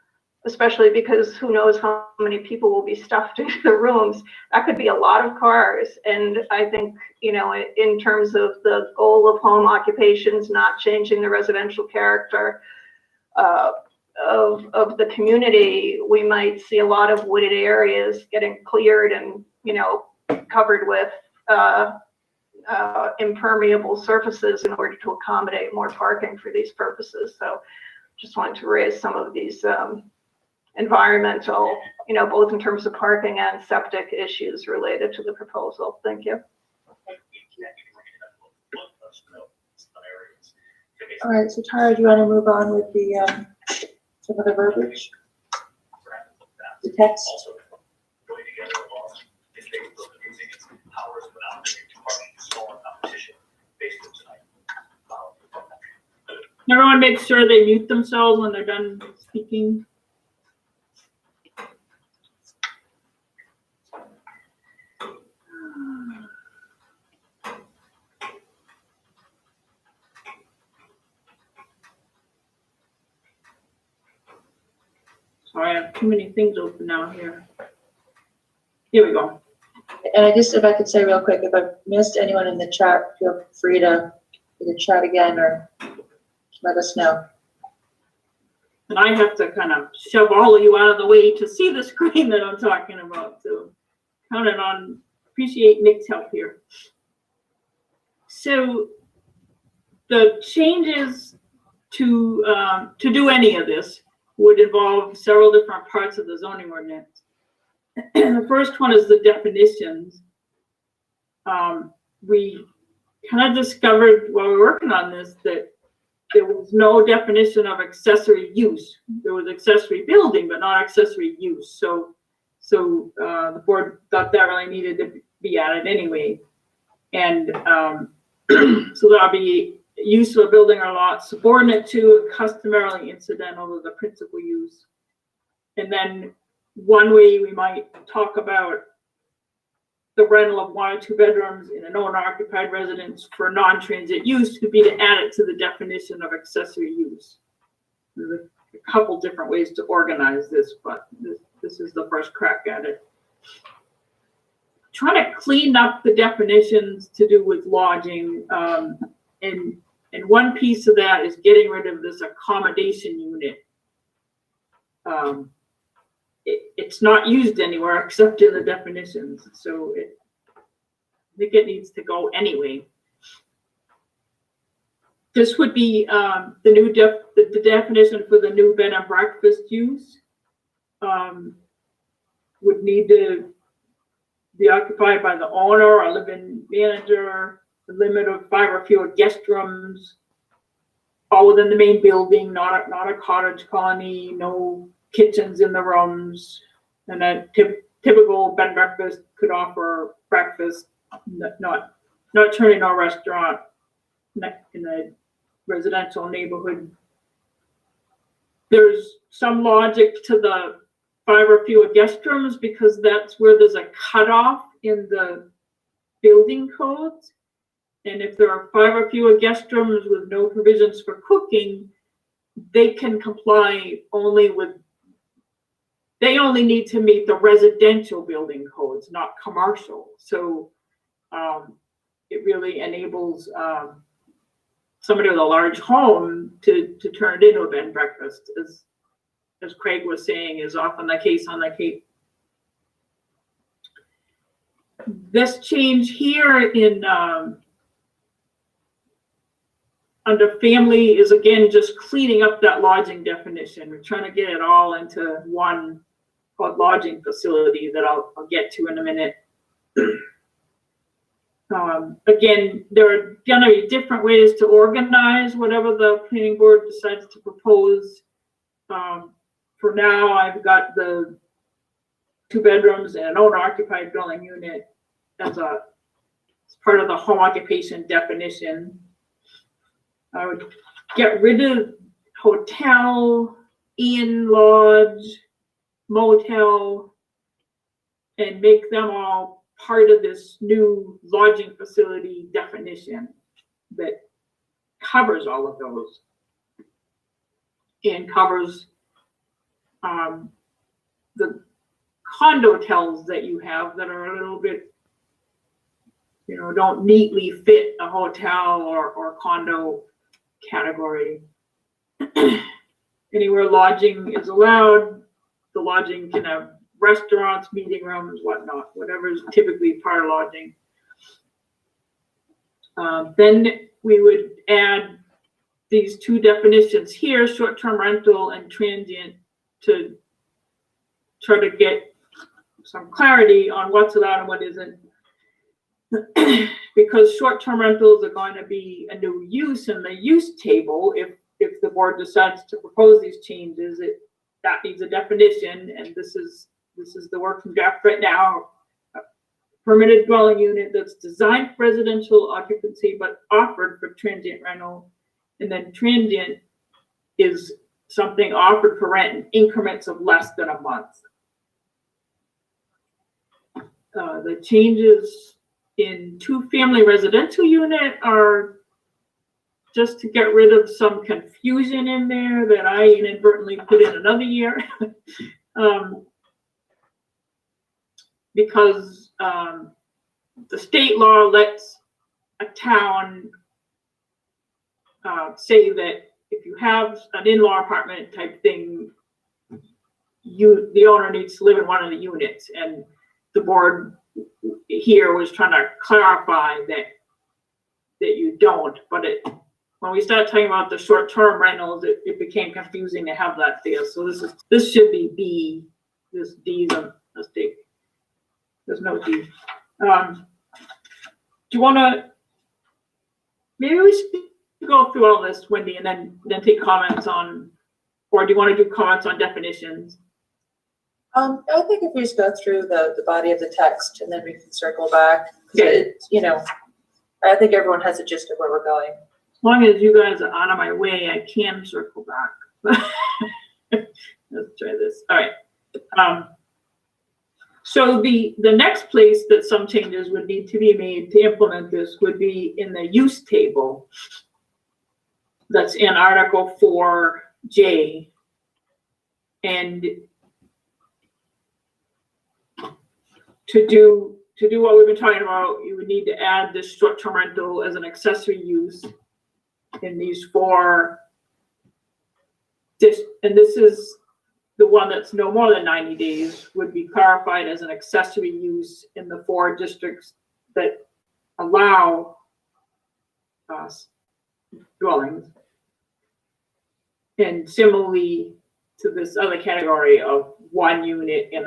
[SPEAKER 8] especially because who knows how many people will be stuffed into the rooms, that could be a lot of cars. And I think, you know, in terms of the goal of home occupations, not changing the residential character of the community, we might see a lot of wooded areas getting cleared and, you know, covered with impermeable surfaces in order to accommodate more parking for these purposes. So just wanted to raise some of these environmental, you know, both in terms of parking and septic issues related to the proposal. Thank you.
[SPEAKER 1] All right, so Tara, do you want to move on with the some of the verbiage? The text?
[SPEAKER 2] Everyone make sure they mute themselves when they're done speaking. Sorry, I have too many things open now here. Here we go.
[SPEAKER 1] And I just, if I could say real quick, if I've missed anyone in the chat, feel free to either chat again or let us know.
[SPEAKER 2] And I have to kind of shove all of you out of the way to see the screen that I'm talking about. So counting on, appreciate Nick's help here. So the changes to do any of this would involve several different parts of the zoning ordinance. The first one is the definitions. We kind of discovered while we were working on this that there was no definition of accessory use. There was accessory building, but not accessory use. So the board thought that really needed to be added anyway. And so that'll be use of a building or lot subordinate to, customarily incidental to the principal use. And then one way we might talk about the rental of 1 or 2 bedrooms in an owner-occupied residence for non-transit use could be to add it to the definition of accessory use. There's a couple different ways to organize this, but this is the first crack at it. Trying to clean up the definitions to do with lodging, and one piece of that is getting rid of this accommodation unit. It's not used anywhere except in the definitions, so I think it needs to go anyway. This would be the new the definition for the new bed and breakfast use. Would need to be occupied by the owner or live-in manager. The limit of 5 or fewer guest rooms, all within the main building, not a cottage colony, no kitchens in the rooms. And a typical bed and breakfast could offer breakfast, not turning our restaurant in a residential neighborhood. There's some logic to the 5 or fewer guest rooms because that's where there's a cutoff in the building codes. And if there are 5 or fewer guest rooms with no provisions for cooking, they can comply only with, they only need to meet the residential building codes, not commercial. So it really enables somebody with a large home to turn it into a bed and breakfast, as Craig was saying, is often the case on the Cape. This change here in under family is again, just cleaning up that lodging definition. We're trying to get it all into one called lodging facility that I'll get to in a minute. Again, there are gonna be different ways to organize whatever the planning board decides to propose. For now, I've got the 2 bedrooms and an owner-occupied dwelling unit as part of the home occupation definition. I would get rid of hotel, inn, lodge, motel, and make them all part of this new lodging facility definition that covers all of those and covers the condotels that you have that are a little bit, don't neatly fit a hotel or condo category. Anywhere lodging is allowed, the lodging can have restaurants, meeting rooms, whatnot, whatever is typically part of lodging. Then we would add these 2 definitions here, short-term rental and transient, to try to get some clarity on what's allowed and what isn't. Because short-term rentals are going to be a new use in the use table. If the board decides to propose these changes, that needs a definition, and this is the working draft right now. A permitted dwelling unit that's designed for residential occupancy but offered for transient rental, and then transient is something offered for rent in increments of less than a month. The changes in 2-family residential unit are just to get rid of some confusion in there that I inadvertently put in another year. Because the state law lets a town say that if you have an in-law apartment type thing, the owner needs to live in one of the units, and the board here was trying to clarify that you don't. But when we started talking about the short-term rentals, it became confusing to have that there. So this should be B. This D is a mistake. There's no D. Do you want to? Maybe we should go through all this, Wendy, and then take comments on, or do you want to do comments on definitions?
[SPEAKER 1] I think if we just go through the body of the text and then we can circle back.
[SPEAKER 2] Okay.
[SPEAKER 1] I think everyone has a gist of where we're going.
[SPEAKER 2] As long as you guys are out of my way, I can circle back. Let's try this. All right. So the next place that some changes would need to be made to implement this would be in the use table. That's in Article 4J. And to do what we've been talking about, you would need to add this short-term rental as an accessory use in these 4. And this is the one that's no more than 90 days, would be clarified as an accessory use in the 4 districts that allow dwellings. And similarly to this other category of 1 unit in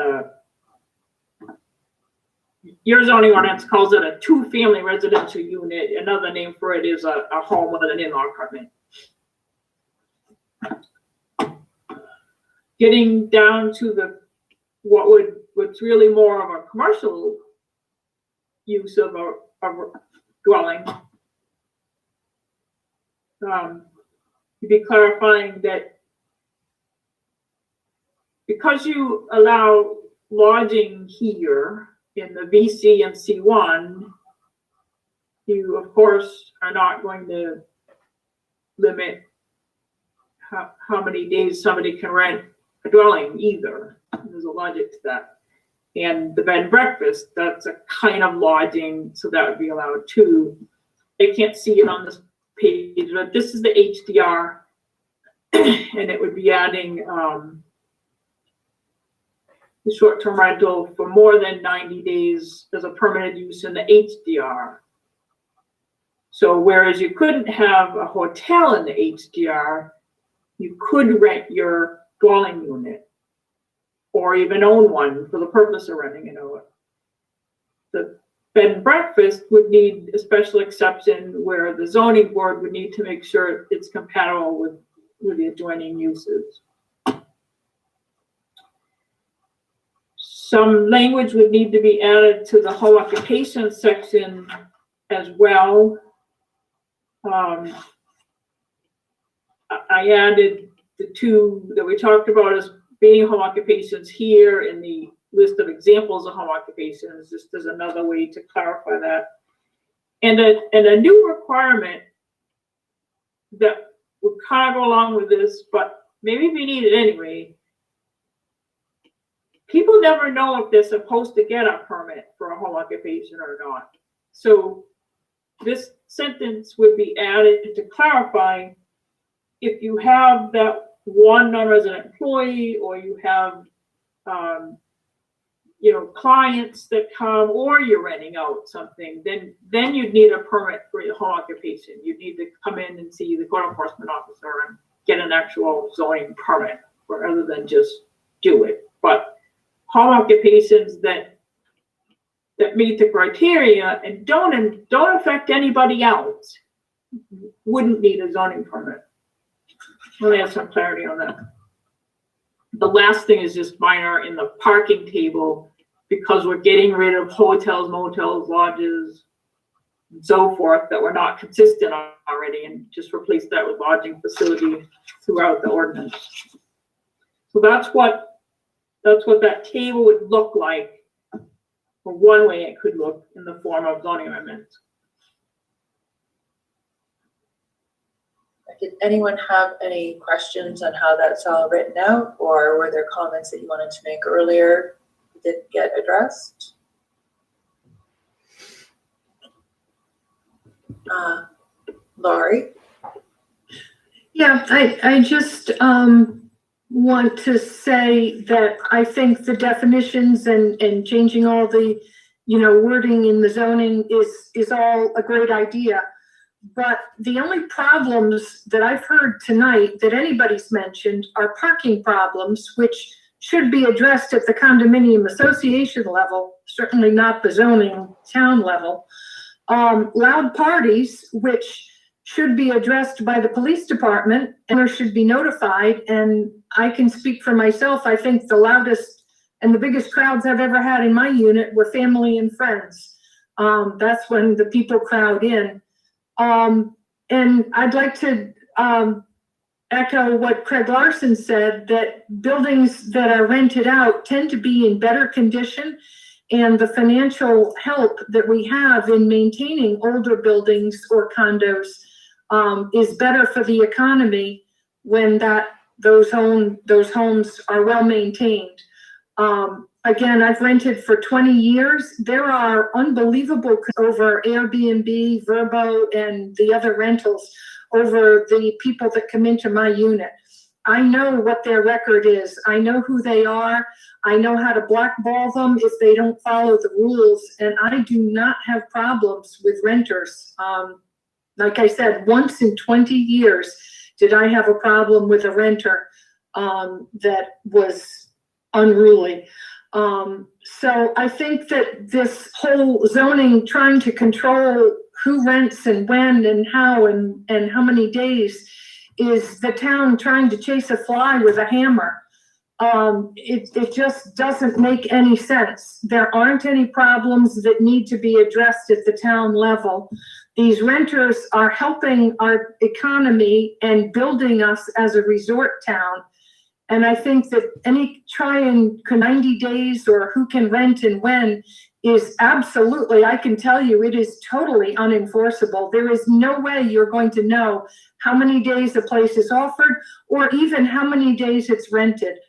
[SPEAKER 2] your zoning ordinance calls it a 2-family residential unit. Another name for it is a home with an in-law apartment. Getting down to what's really more of a commercial use of a dwelling. You'd be clarifying that because you allow lodging here in the VC and C1, you of course are not going to limit how many days somebody can rent a dwelling either. There's a logic to that. And the bed and breakfast, that's a kind of lodging, so that would be allowed too. I can't see it on this page, but this is the HDR, and it would be adding the short-term rental for more than 90 days as a permanent use in the HDR. So whereas you couldn't have a hotel in the HDR, you could rent your dwelling unit or even own one for the purpose of renting it out. The bed and breakfast would need a special exception where the zoning board would need to make sure it's compatible with the adjoining uses. Some language would need to be added to the home occupation section as well. I added the two that we talked about as being home occupations here in the list of examples of home occupations, just as another way to clarify that. And a new requirement that would kind of go along with this, but maybe we need it anyway. People never know if they're supposed to get a permit for a home occupation or not. So this sentence would be added to clarify if you have that one non-resident employee or you have clients that come or you're renting out something, then you'd need a permit for your home occupation. You'd need to come in and see the code enforcement officer and get an actual zoning permit rather than just do it. But home occupations that meet the criteria and don't affect anybody else wouldn't need a zoning permit. Let me have some clarity on that. The last thing is just minor in the parking table, because we're getting rid of hotels, motels, lodges, and so forth that were not consistent already, and just replace that with lodging facility throughout the ordinance. So that's what that table would look like, or one way it could look in the form of zoning amendments.
[SPEAKER 1] Did anyone have any questions on how that's all written out, or were there comments that you wanted to make earlier that didn't get addressed? Laurie?
[SPEAKER 13] Yeah, I just want to say that I think the definitions and changing all the, wording in the zoning is all a great idea. But the only problems that I've heard tonight that anybody's mentioned are parking problems, which should be addressed at the condominium association level, certainly not the zoning town level. Loud parties, which should be addressed by the police department, and should be notified. And I can speak for myself. I think the loudest and the biggest crowds I've ever had in my unit were family and friends. That's when the people crowd in. And I'd like to echo what Craig Larson said, that buildings that are rented out tend to be in better condition, and the financial help that we have in maintaining older buildings or condos is better for the economy when those homes are well maintained. Again, I've rented for 20 years. There are unbelievable over Airbnb, Vrbo, and the other rentals over the people that come into my unit. I know what their record is. I know who they are. I know how to blackball them if they don't follow the rules. And I do not have problems with renters. Like I said, once in 20 years did I have a problem with a renter that was unruly. So I think that this whole zoning, trying to control who rents and when and how many days, is the town trying to chase a fly with a hammer. It just doesn't make any sense. There aren't any problems that need to be addressed at the town level. These renters are helping our economy and building us as a resort town. And I think that any try and 90 days or who can rent and when is absolutely, I can tell you, it is totally unenforceable. There is no way you're going to know how many days a place is offered or even how many days it's rented.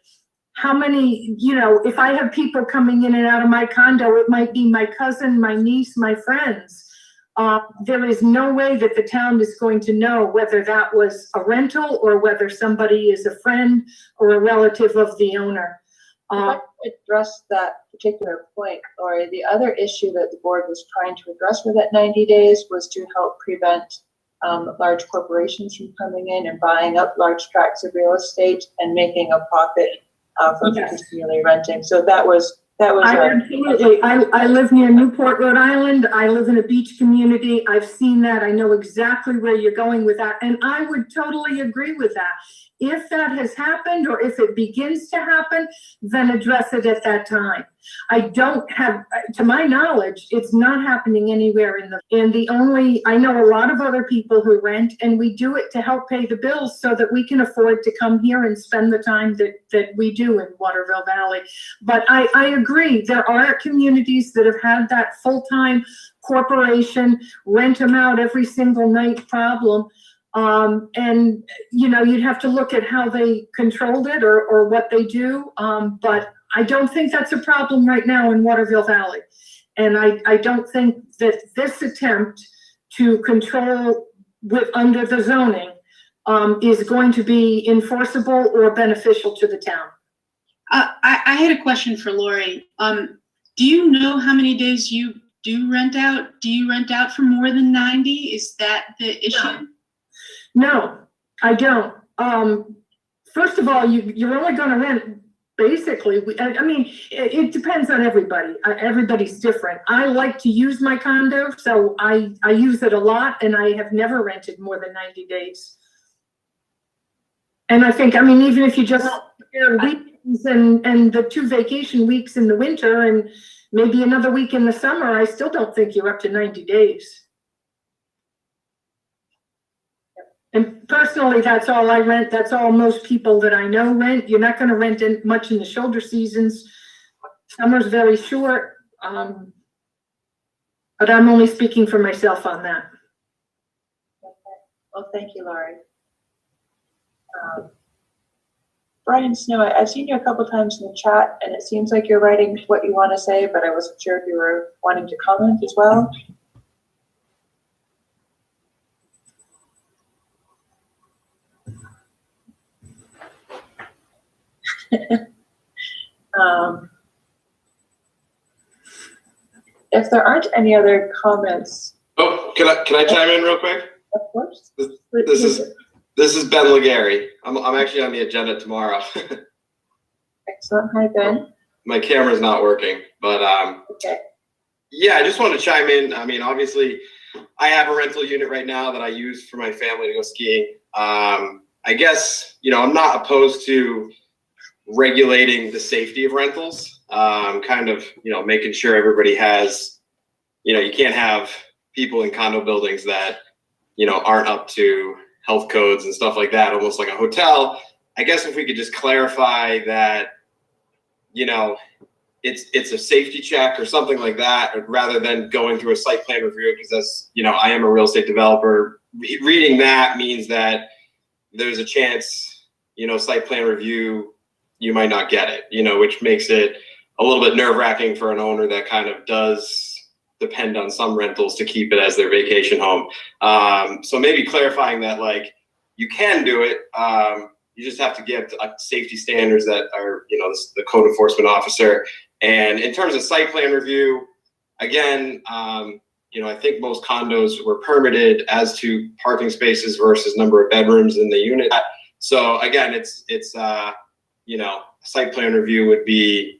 [SPEAKER 13] How many, if I have people coming in and out of my condo, it might be my cousin, my niece, my friends. There is no way that the town is going to know whether that was a rental or whether somebody is a friend or a relative of the owner.
[SPEAKER 1] If I could address that particular point, Lori, the other issue that the board was trying to address with that 90 days was to help prevent large corporations from coming in and buying up large tracts of real estate and making a profit from continually renting. So that was
[SPEAKER 13] Absolutely. I live near Newport, Rhode Island. I live in a beach community. I've seen that. I know exactly where you're going with that. And I would totally agree with that. If that has happened or if it begins to happen, then address it at that time. I don't have, to my knowledge, it's not happening anywhere I know a lot of other people who rent, and we do it to help pay the bills so that we can afford to come here and spend the time that we do in Waterville Valley. But I agree, there are communities that have had that full-time corporation, rent them out every single night problem. And you'd have to look at how they controlled it or what they do. But I don't think that's a problem right now in Waterville Valley. And I don't think that this attempt to control under the zoning is going to be enforceable or beneficial to the town.
[SPEAKER 16] I had a question for Lori. Do you know how many days you do rent out? Do you rent out for more than 90? Is that the issue?
[SPEAKER 13] No, I don't. First of all, you're only going to rent basically. It depends on everybody. Everybody's different. I like to use my condo, so I use it a lot, and I have never rented more than 90 days. And I think, even if you just weekends and the 2 vacation weeks in the winter and maybe another week in the summer, I still don't think you're up to 90 days. And personally, that's all I rent. That's all most people that I know rent. You're not going to rent much in the shoulder seasons. Summer's very short. But I'm only speaking for myself on that.
[SPEAKER 1] Okay. Well, thank you, Laurie. Brian Snow, I've seen you a couple times in the chat, and it seems like you're writing what you want to say, but I wasn't sure if you were wanting to comment as well. If there aren't any other comments.
[SPEAKER 17] Oh, can I chime in real quick?
[SPEAKER 1] Of course.
[SPEAKER 17] This is Ben Legary. I'm actually on the agenda tomorrow.
[SPEAKER 1] Excellent. Hi, Ben.
[SPEAKER 17] My camera's not working, but
[SPEAKER 1] okay.
[SPEAKER 17] Yeah, I just want to chime in. Obviously, I have a rental unit right now that I use for my family to go skiing. I guess I'm not opposed to regulating the safety of rentals, kind of, making sure everybody has, you can't have people in condo buildings that, aren't up to health codes and stuff like that, almost like a hotel. I guess if we could just clarify that, it's a safety check or something like that, rather than going through a site plan review, because that's, I am a real estate developer. Reading that means that there's a chance, site plan review, you might not get it, which makes it a little bit nerve-wracking for an owner that kind of does depend on some rentals to keep it as their vacation home. So maybe clarifying that, like, you can do it. You just have to get safety standards that are, the code enforcement officer. And in terms of site plan review, again, I think most condos were permitted as to parking spaces versus number of bedrooms in the unit. So again, it's site plan review would be,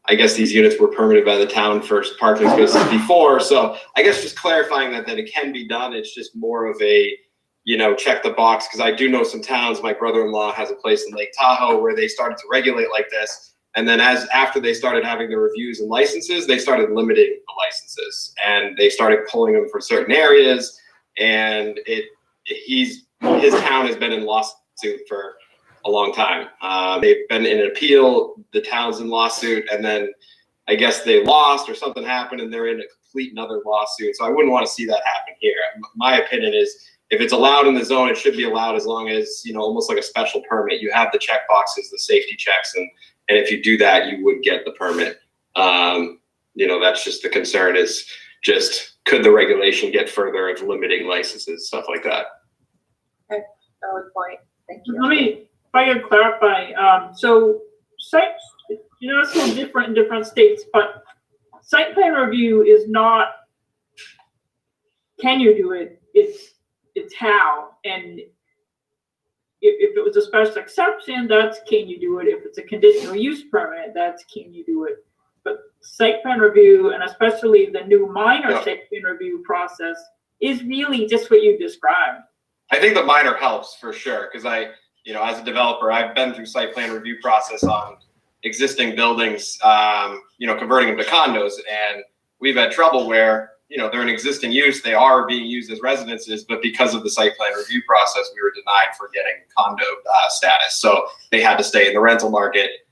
[SPEAKER 17] I guess these units were permitted by the town for parking spaces before. So I guess just clarifying that it can be done. It's just more of a, check the box. Because I do know some towns, my brother-in-law has a place in Lake Tahoe where they started to regulate like this. And then after they started having the reviews and licenses, they started limiting the licenses. And they started pulling them for certain areas. And his town has been in lawsuit for a long time. They've been in an appeal, the town's in lawsuit, and then I guess they lost or something happened and they're in a complete another lawsuit. So I wouldn't want to see that happen here. My opinion is if it's allowed in the zone, it should be allowed as long as, almost like a special permit. You have the check boxes, the safety checks, and if you do that, you would get the permit. That's just the concern is just could the regulation get further of limiting licenses, stuff like that.
[SPEAKER 1] Okay, valid point. Thank you.
[SPEAKER 2] Let me, if I could clarify, so site, it's a little different in different states, but site plan review is not, can you do it? It's how. And if it was a special exception, that's can you do it? If it's a conditional use permit, that's can you do it? But site plan review, and especially the new minor site plan review process, is really just what you described.
[SPEAKER 17] I think the minor helps for sure, because as a developer, I've been through site plan review process on existing buildings, converting them to condos, and we've had trouble where, they're an existing use, they are being used as residences, but because of the site plan review process, we were denied for getting condo status. So they had to stay in the rental market.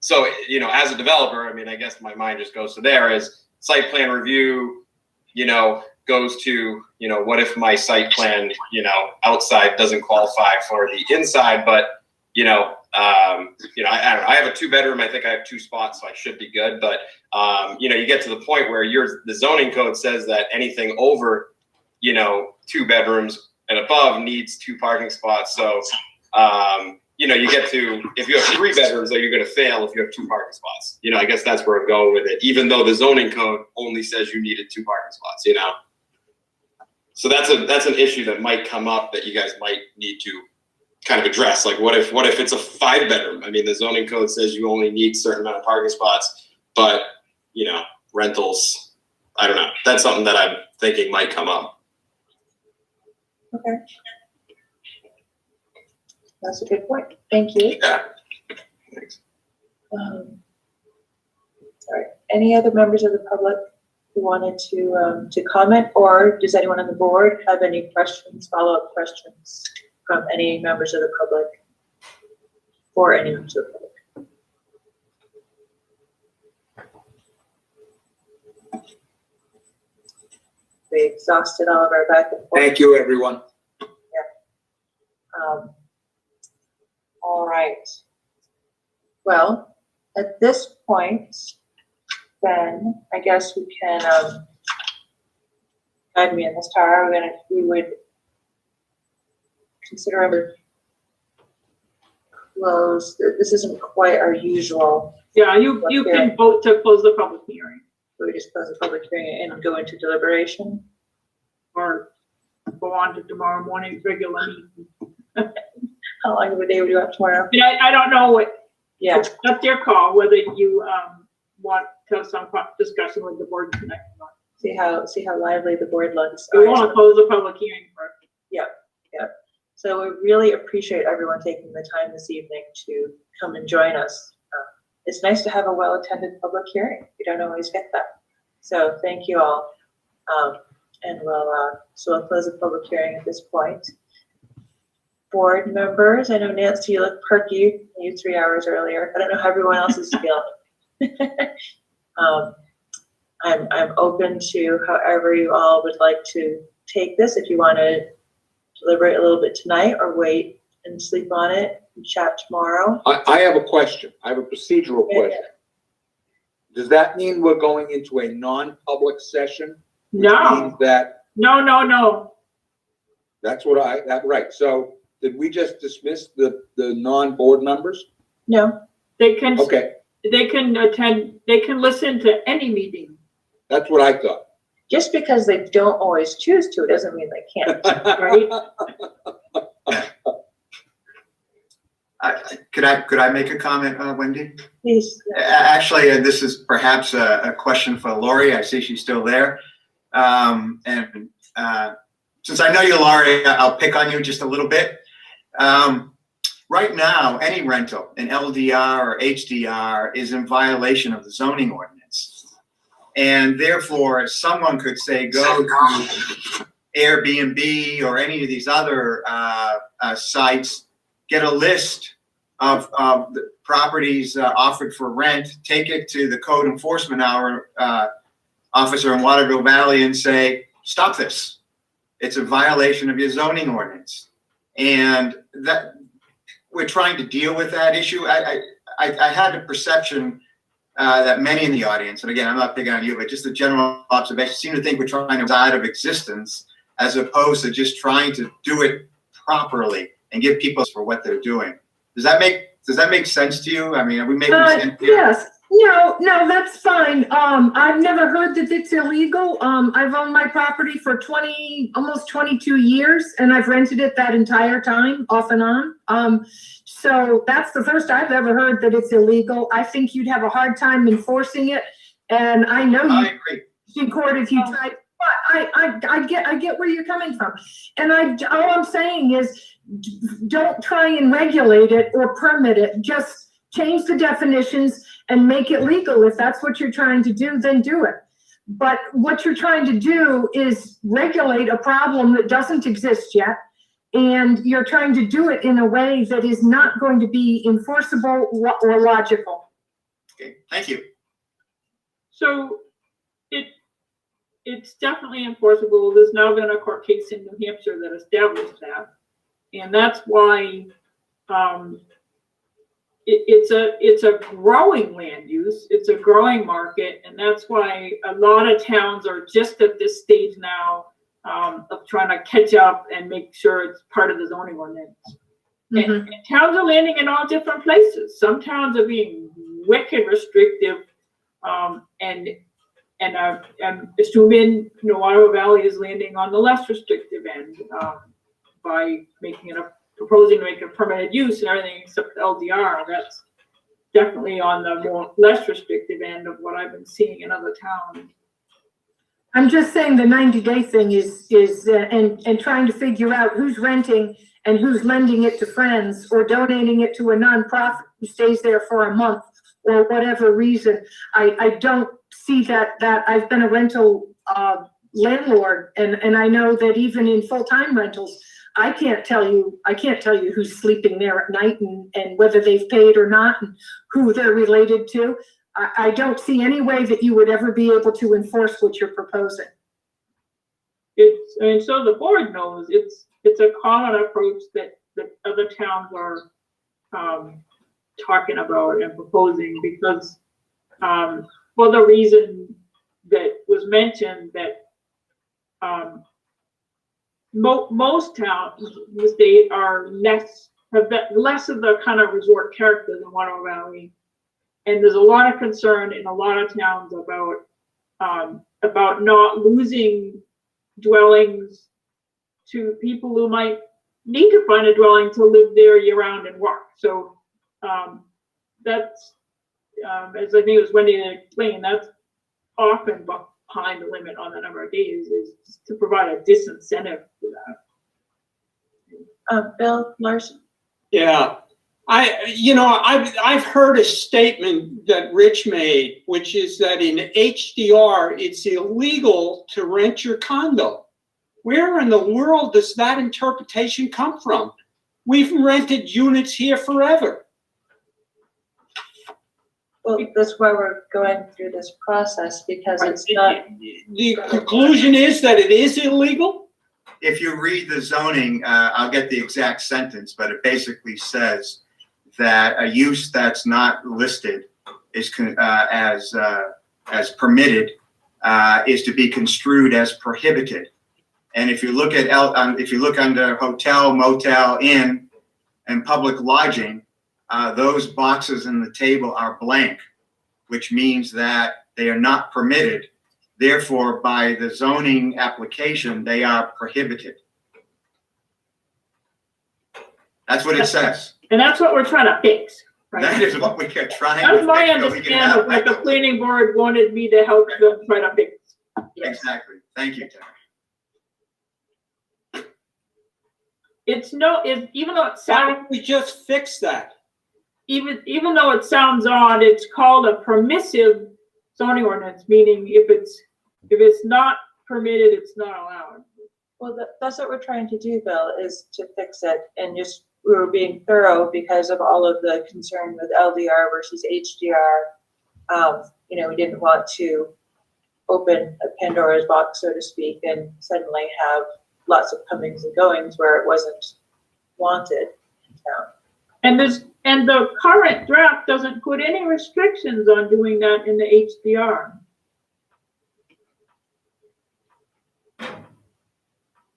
[SPEAKER 17] So, as a developer, I guess my mind just goes to there is site plan review, goes to, what if my site plan, outside doesn't qualify for the inside, but, I don't know, I have a 2-bedroom, I think I have 2 spots, so I should be good. But, you get to the point where the zoning code says that anything over, 2 bedrooms and above needs 2 parking spots. So, you get to, if you have 3 bedrooms, then you're going to fail if you have 2 parking spots. I guess that's where I'm going with it, even though the zoning code only says you needed 2 parking spots, So that's an issue that might come up that you guys might need to kind of address. Like, what if it's a 5-bedroom? The zoning code says you only need a certain amount of parking spots, but, rentals, I don't know. That's something that I'm thinking might come up.
[SPEAKER 1] Okay. That's a good point. Thank you.
[SPEAKER 17] Yeah. Thanks.
[SPEAKER 1] All right. Any other members of the public who wanted to comment, or does anyone on the board have any questions, follow-up questions from any members of the public, or any members of the public? We exhausted all of our back and forth.
[SPEAKER 14] Thank you, everyone.
[SPEAKER 1] All right. Well, at this point, then I guess we can guide me in this, Tara. We would consider close. This isn't quite our usual.
[SPEAKER 2] Yeah, you can vote to close the public hearing.
[SPEAKER 1] So we just close the public hearing and go into deliberation,
[SPEAKER 2] or go on to tomorrow morning's regular meeting.
[SPEAKER 1] How long of a day would you have tomorrow?
[SPEAKER 2] I don't know what.
[SPEAKER 1] Yeah,
[SPEAKER 2] that's your call whether you want to have some discussion with the board tonight or not.
[SPEAKER 1] See how lively the board looks.
[SPEAKER 2] We want to close the public hearing first.
[SPEAKER 1] Yep. So we really appreciate everyone taking the time this evening to come and join us. It's nice to have a well-attended public hearing. We don't always get that. So thank you all. And we'll close the public hearing at this point. Board members, I know Nancy, you look perky. You 3 hours earlier. I don't know how everyone else is feeling. I'm open to however you all would like to take this. If you want to deliberate a little bit tonight or wait and sleep on it and chat tomorrow.
[SPEAKER 14] I have a question. I have a procedural question. Does that mean we're going into a non-public session?
[SPEAKER 2] No.
[SPEAKER 14] Means that
[SPEAKER 2] No.
[SPEAKER 14] that's what right. So did we just dismiss the non-board members?
[SPEAKER 1] No.
[SPEAKER 2] They can.
[SPEAKER 14] Okay.
[SPEAKER 2] They can attend. They can listen to any meeting.
[SPEAKER 14] That's what I thought.
[SPEAKER 1] Just because they don't always choose to, doesn't mean they can't, right?
[SPEAKER 5] Could I make a comment, Wendy?
[SPEAKER 1] Please.
[SPEAKER 5] Actually, this is perhaps a question for Lori. I see she's still there. Since I know you, Lori, I'll pick on you just a little bit. Right now, any rental, an LDR or HDR, is in violation of the zoning ordinance. And therefore, someone could say, go to Airbnb or any of these other sites, get a list of the properties offered for rent, take it to the code enforcement officer in Waterville Valley and say, stop this. It's a violation of your zoning ordinance. And that we're trying to deal with that issue. I had a perception that many in the audience, and again, I'm not picking on you, but just a general observation, seem to think we're trying to out of existence as opposed to just trying to do it properly and give people for what they're doing. Does that make Does that make sense to you? I mean, are we making sense here?
[SPEAKER 13] Yes, no, that's fine. I've never heard that it's illegal. I've owned my property for almost 22 years, and I've rented it that entire time, off and on. So that's the first I've ever heard that it's illegal. I think you'd have a hard time enforcing it, and I know
[SPEAKER 5] I
[SPEAKER 13] you
[SPEAKER 5] agree.
[SPEAKER 13] in court if you tried. But I get where you're coming from, and all I'm saying is, don't try and regulate it or permit it. Just change the definitions and make it legal. If that's what you're trying to do, then do it. But what you're trying to do is regulate a problem that doesn't exist yet, and you're trying to do it in a way that is not going to be enforceable or logical.
[SPEAKER 5] Okay, thank you.
[SPEAKER 2] So it's definitely enforceable. There's now been a court case in New Hampshire that established that. And that's why it's a growing land use, it's a growing market, and that's why a lot of towns are just at this stage now of trying to catch up and make sure it's part of the zoning ordinance.
[SPEAKER 13] Mm-hmm.
[SPEAKER 2] And towns are landing in all different places. Some towns are being wicked restrictive, and I'm assuming Ottawa Valley is landing on the less restrictive end by proposing to make a permitted use and everything except LDR. That's definitely on the more less restrictive end of what I've been seeing in other towns.
[SPEAKER 13] I'm just saying the 90-day thing is and trying to figure out who's renting and who's lending it to friends or donating it to a nonprofit who stays there for a month or whatever reason. I don't see that I've been a rental landlord, and I know that even in full-time rentals, I can't tell you who's sleeping there at night and whether they've paid or not and who they're related to. I don't see any way that you would ever be able to enforce what you're proposing.
[SPEAKER 2] And so the board knows it's a common approach that other towns are talking about and proposing because, well, the reason that was mentioned that most towns in the state are have less of the kind of resort character than Ottawa Valley, and there's a lot of concern in a lot of towns about not losing dwellings to people who might need to find a dwelling to live there year round and work. So that's as I think it was Wendy explained, that's often behind the limit on the number of days is to provide a disincentive for that.
[SPEAKER 1] Bill Larson.
[SPEAKER 18] Yeah, I've heard a statement that Rich made, which is that in HDR, it's illegal to rent your condo. Where in the world does that interpretation come from? We've rented units here forever.
[SPEAKER 1] Well, that's why we're going through this process, because it's not.
[SPEAKER 18] The conclusion is that it is illegal?
[SPEAKER 5] If you read the zoning, I'll get the exact sentence, but it basically says that a use that's not listed is as permitted is to be construed as prohibited. And if you look at if you look under hotel, motel, inn, and public lodging, those boxes in the table are blank, which means that they are not permitted. Therefore, by the zoning application, they are prohibited. That's what it says.
[SPEAKER 2] And that's what we're trying to fix. Right?
[SPEAKER 5] That is what we are trying
[SPEAKER 2] That's
[SPEAKER 5] to
[SPEAKER 2] my
[SPEAKER 5] fix.
[SPEAKER 2] understanding of what the planning board wanted me to help them try to fix.
[SPEAKER 5] Exactly. Thank you, Tara.
[SPEAKER 2] Even though it sounds,
[SPEAKER 18] we just fix that.
[SPEAKER 2] Even though it sounds odd, it's called a permissive zoning ordinance, meaning if it's not permitted, it's not allowed.
[SPEAKER 1] Well, that's what we're trying to do, Bill, is to fix it, and just we were being thorough because of all of the concern with LDR versus HDR. We didn't want to open a Pandora's box, so to speak, and suddenly have lots of comings and goings where it wasn't wanted in town.
[SPEAKER 2] And the current draft doesn't put any restrictions on doing that in the HDR.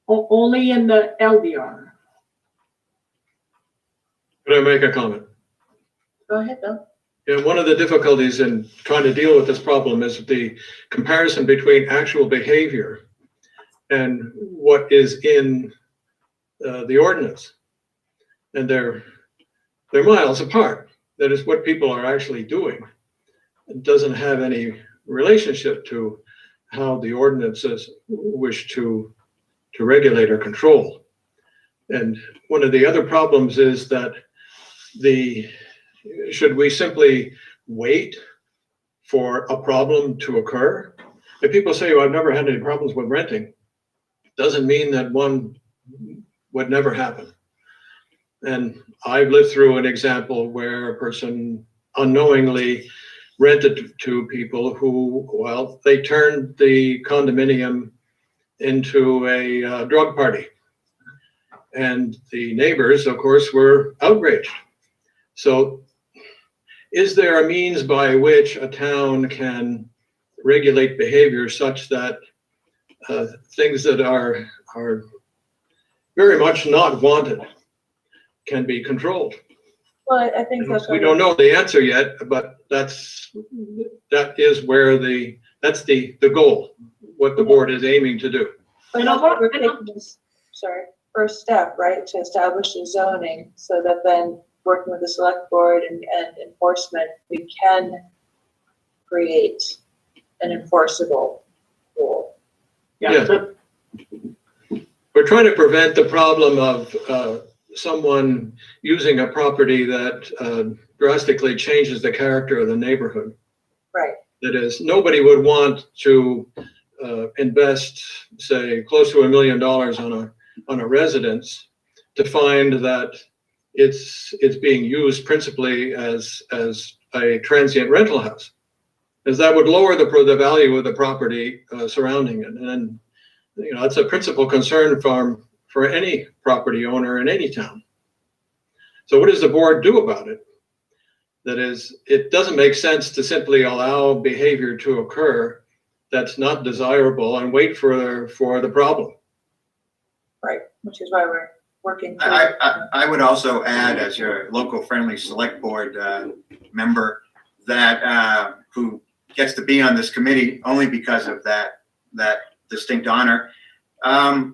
[SPEAKER 2] Only in the LDR.
[SPEAKER 7] Could I make a comment?
[SPEAKER 1] Go ahead, Bill.
[SPEAKER 19] Yeah, one of the difficulties in trying to deal with this problem is the comparison between actual behavior and what is in the ordinance. And they're miles apart. That is what people are actually doing. It doesn't have any relationship to how the ordinances wish to regulate or control. And one of the other problems is that should we simply wait for a problem to occur? If people say, well, I've never had any problems with renting, doesn't mean that one would never happen. And I've lived through an example where a person unknowingly rented to people who, well, they turned the condominium into a drug party. And the neighbors, of course, were outraged. So is there a means by which a town can regulate behavior such that things that are very much not wanted can be controlled?
[SPEAKER 1] Well, I think that's.
[SPEAKER 19] We don't know the answer yet, but that is where that's the goal, what the board is aiming to do.
[SPEAKER 1] But that's what we're taking this, first step, right, to establish the zoning so that then working with the select board and enforcement, we can create an enforceable rule.
[SPEAKER 19] Yeah. We're trying to prevent the problem of someone using a property that drastically changes the character of the neighborhood.
[SPEAKER 1] Right.
[SPEAKER 19] That is, nobody would want to invest, say, close to $1 million on a residence to find that it's being used principally as a transient rental house, as that would lower the value of the property surrounding it. And you know, that's a principal concern for any property owner in any town. So what does the board do about it? That is, it doesn't make sense to simply allow behavior to occur that's not desirable and wait for the problem.
[SPEAKER 1] Right, which is why we're working.
[SPEAKER 5] I would also add, as your local friendly select board member, that who gets to be on this committee only because of that distinct honor. I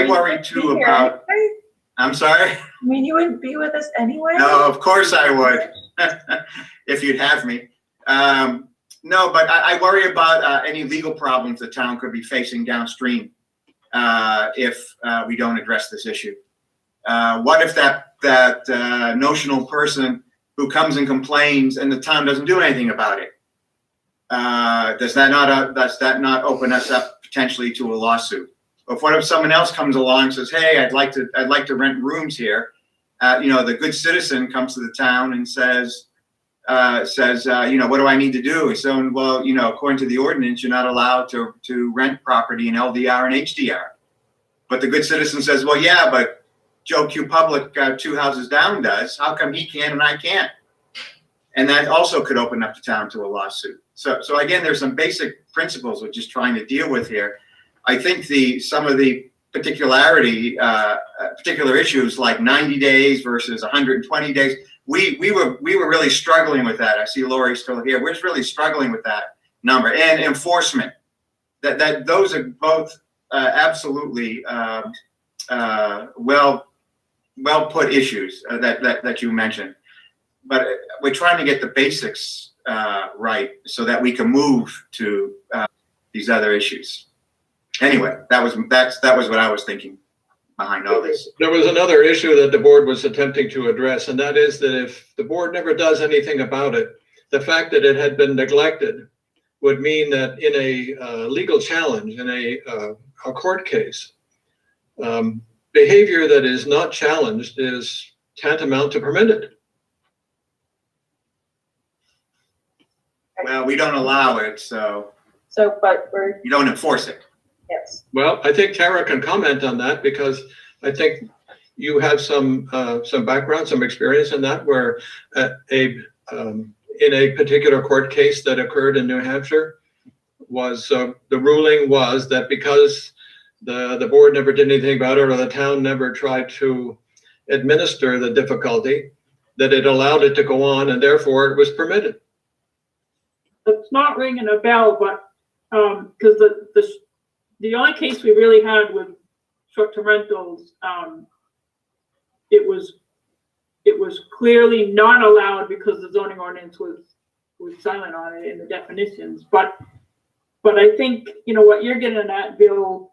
[SPEAKER 5] worry too about. I'm sorry?
[SPEAKER 1] I mean, you wouldn't be with us anyway?
[SPEAKER 5] No, of course I would, if you'd have me. No, but I worry about any legal problems the town could be facing downstream if we don't address this issue. What if that notional person who comes and complains and the town doesn't do anything about it? Does that not open us up potentially to a lawsuit? Or what if someone else comes along and says, "Hey, I'd like to rent rooms here." The good citizen comes to the town and says, "What do I need to do?" So, well, according to the ordinance, you're not allowed to rent property in LDR and HDR. But the good citizen says, "Well, yeah, but Joe Q Public 2 houses down does. How come he can and I can't?" And that also could open up the town to a lawsuit. So again, there's some basic principles we're just trying to deal with here. I think some of the particular issues like 90 days versus 120 days, we were really struggling with that. I see Lori still here. We're really struggling with that number and enforcement. That those are both absolutely well put issues that you mentioned. But we're trying to get the basics right so that we can move to these other issues. Anyway, that was what I was thinking behind all this.
[SPEAKER 19] There was another issue that the board was attempting to address, and that is that if the board never does anything about it, the fact that it had been neglected would mean that in a legal challenge, in a court case, behavior that is not challenged is tantamount to permitted.
[SPEAKER 5] Well, we don't allow it,
[SPEAKER 1] but
[SPEAKER 5] you don't enforce it.
[SPEAKER 1] Yes.
[SPEAKER 19] Well, I think Tara can comment on that because I think you have some background, some experience in that, where in a particular court case that occurred in New Hampshire was the ruling was that because the board never did anything about it or the town never tried to administer the difficulty, that it allowed it to go on and therefore it was permitted.
[SPEAKER 2] It's not ringing a bell, but, because the only case we really had with short-term rentals, it was clearly not allowed because the zoning ordinance was silent on it in the definitions. But I think, what you're getting at, Bill,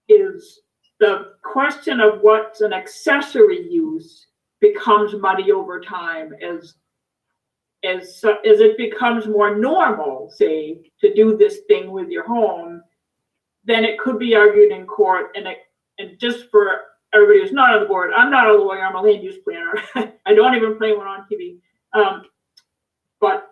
[SPEAKER 2] is the question of what's an accessory use becomes muddy over time as it becomes more normal, say, to do this thing with your home. Then it could be argued in court, and just for everybody who's not on the board, I'm not a lawyer, I'm a land use planner. I don't even play one on TV. But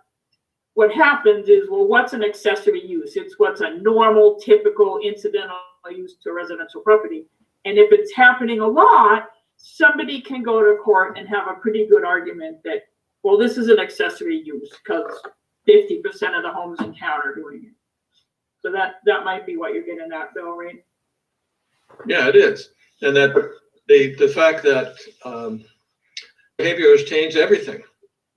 [SPEAKER 2] what happens is, well, what's an accessory use? It's what's a normal, typical, incidental use to residential property. And if it's happening a lot, somebody can go to court and have a pretty good argument that, well, this is an accessory use because 50% of the homes in town are doing it. So that might be what you're getting at, Bill, right?
[SPEAKER 19] Yeah, it is. And that the fact that behavior has changed everything.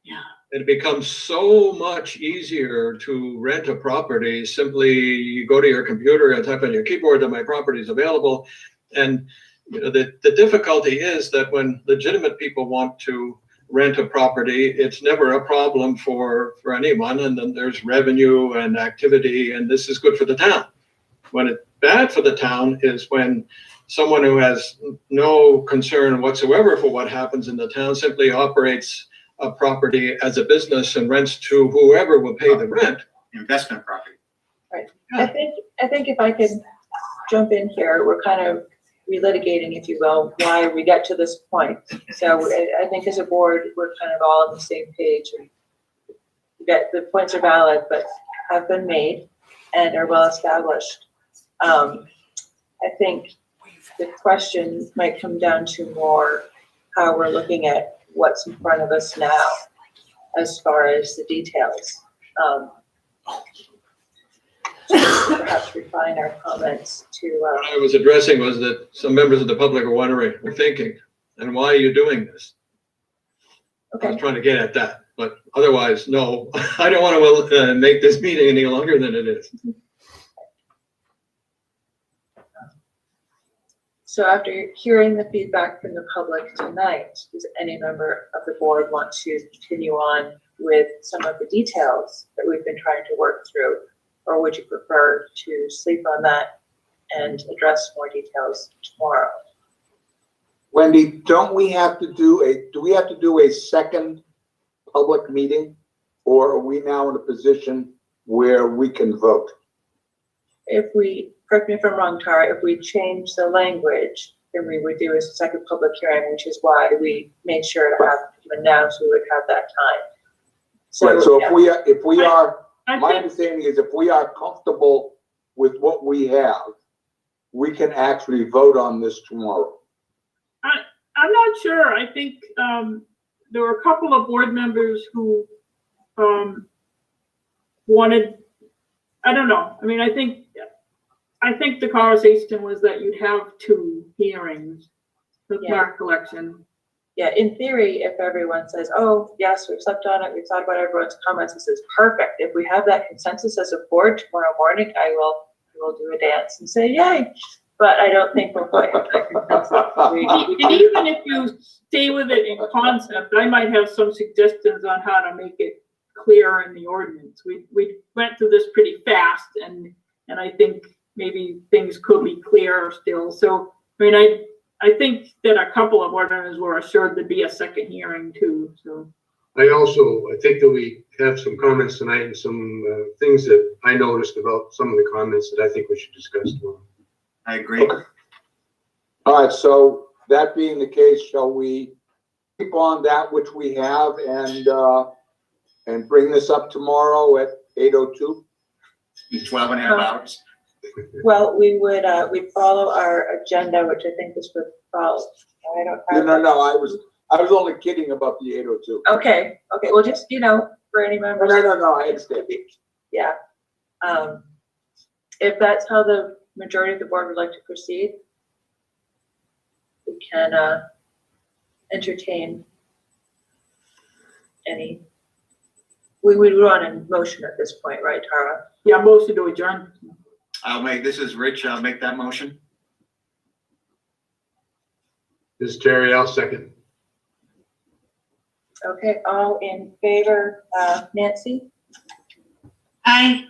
[SPEAKER 2] Yeah.
[SPEAKER 19] It becomes so much easier to rent a property. Simply, you go to your computer and type on your keyboard that my property is available. And the difficulty is that when legitimate people want to rent a property, it's never a problem for anyone. And then there's revenue and activity, and this is good for the town. When it's bad for the town is when someone who has no concern whatsoever for what happens in the town simply operates a property as a business and rents to whoever will pay the rent.
[SPEAKER 5] Investment property.
[SPEAKER 1] Right. I think if I could jump in here, we're kind of relitigating, if you will, why we got to this point. So I think as a board, we're kind of all on the same page. And the points are valid, but have been made and are well established. I think the question might come down to more how we're looking at what's in front of us now as far as the details. Perhaps refine our comments to.
[SPEAKER 19] What I was addressing was that some members of the public are wondering, we're thinking, and why are you doing this?
[SPEAKER 1] Okay.
[SPEAKER 19] I was trying to get at that, but otherwise, no, I don't want to make this meeting any longer than it is.
[SPEAKER 1] So after hearing the feedback from the public tonight, does any member of the board want to continue on with some of the details that we've been trying to work through? Or would you prefer to sleep on that and address more details tomorrow?
[SPEAKER 14] Wendy, do we have to do a second public meeting? Or are we now in a position where we can vote?
[SPEAKER 1] Correct me if I'm wrong, Tara, if we change the language, then we would do a second public hearing, which is why we made sure to have, even now, so we would have that time.
[SPEAKER 14] Right, so
[SPEAKER 1] yeah.
[SPEAKER 14] if we are, my understanding is if we are comfortable with what we have, we can actually vote on this tomorrow.
[SPEAKER 2] I'm not sure. I think there were a couple of board members who wanted, I don't know. I mean, I think the conversation was that you'd have 2 hearings with my recollection.
[SPEAKER 1] Yeah, in theory, if everyone says, oh, yes, we've slept on it, we've thought about everyone's comments, this is perfect. If we have that consensus as a board tomorrow morning, I will do a dance and say, yay. But I don't think we're quite at that consensus.
[SPEAKER 2] And even if you stay with it in concept, I might have some suggestions on how to make it clear in the ordinance. We went through this pretty fast, and I think maybe things could be clearer still. So, I mean, I think that a couple of board members were assured there'd be a second hearing too, so.
[SPEAKER 7] I think that we have some comments tonight and some things that I noticed about some of the comments that I think we should discuss tomorrow.
[SPEAKER 5] I agree.
[SPEAKER 14] Okay. All right, so that being the case, shall we keep on that which we have and bring this up tomorrow at 8:02?
[SPEAKER 5] 12 and a half hours.
[SPEAKER 1] Well, we would we'd follow our agenda, which I think this would follow. I don't have.
[SPEAKER 14] No, I was only kidding about the 8:02.
[SPEAKER 1] Okay, well, just, for any members.
[SPEAKER 14] No, I understand.
[SPEAKER 1] Yeah. If that's how the majority of the board would like to proceed, we can entertain any, we would run in motion at this point, right, Tara?
[SPEAKER 2] Yeah, motion to adjourn.
[SPEAKER 5] This is Rich, I'll make that motion.
[SPEAKER 7] This is Terry, I'll second.
[SPEAKER 1] Okay, all in favor, Nancy?
[SPEAKER 16] Aye.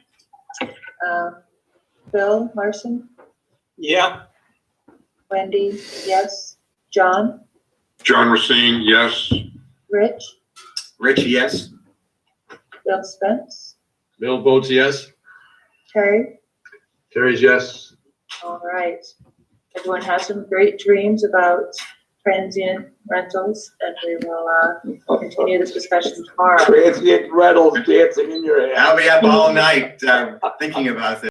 [SPEAKER 1] Bill Larson?
[SPEAKER 18] Yeah.
[SPEAKER 1] Wendy, yes. John?
[SPEAKER 4] John Racine, yes.
[SPEAKER 1] Rich?
[SPEAKER 5] Rich, yes.
[SPEAKER 1] Bill Spence?
[SPEAKER 7] Bill votes yes.
[SPEAKER 1] Terry?
[SPEAKER 7] Terry's yes.
[SPEAKER 1] All right. Everyone has some great dreams about transient rentals, and we will continue this discussion tomorrow.
[SPEAKER 14] Transient rentals dancing in your head.
[SPEAKER 5] I'll be up all night thinking about this.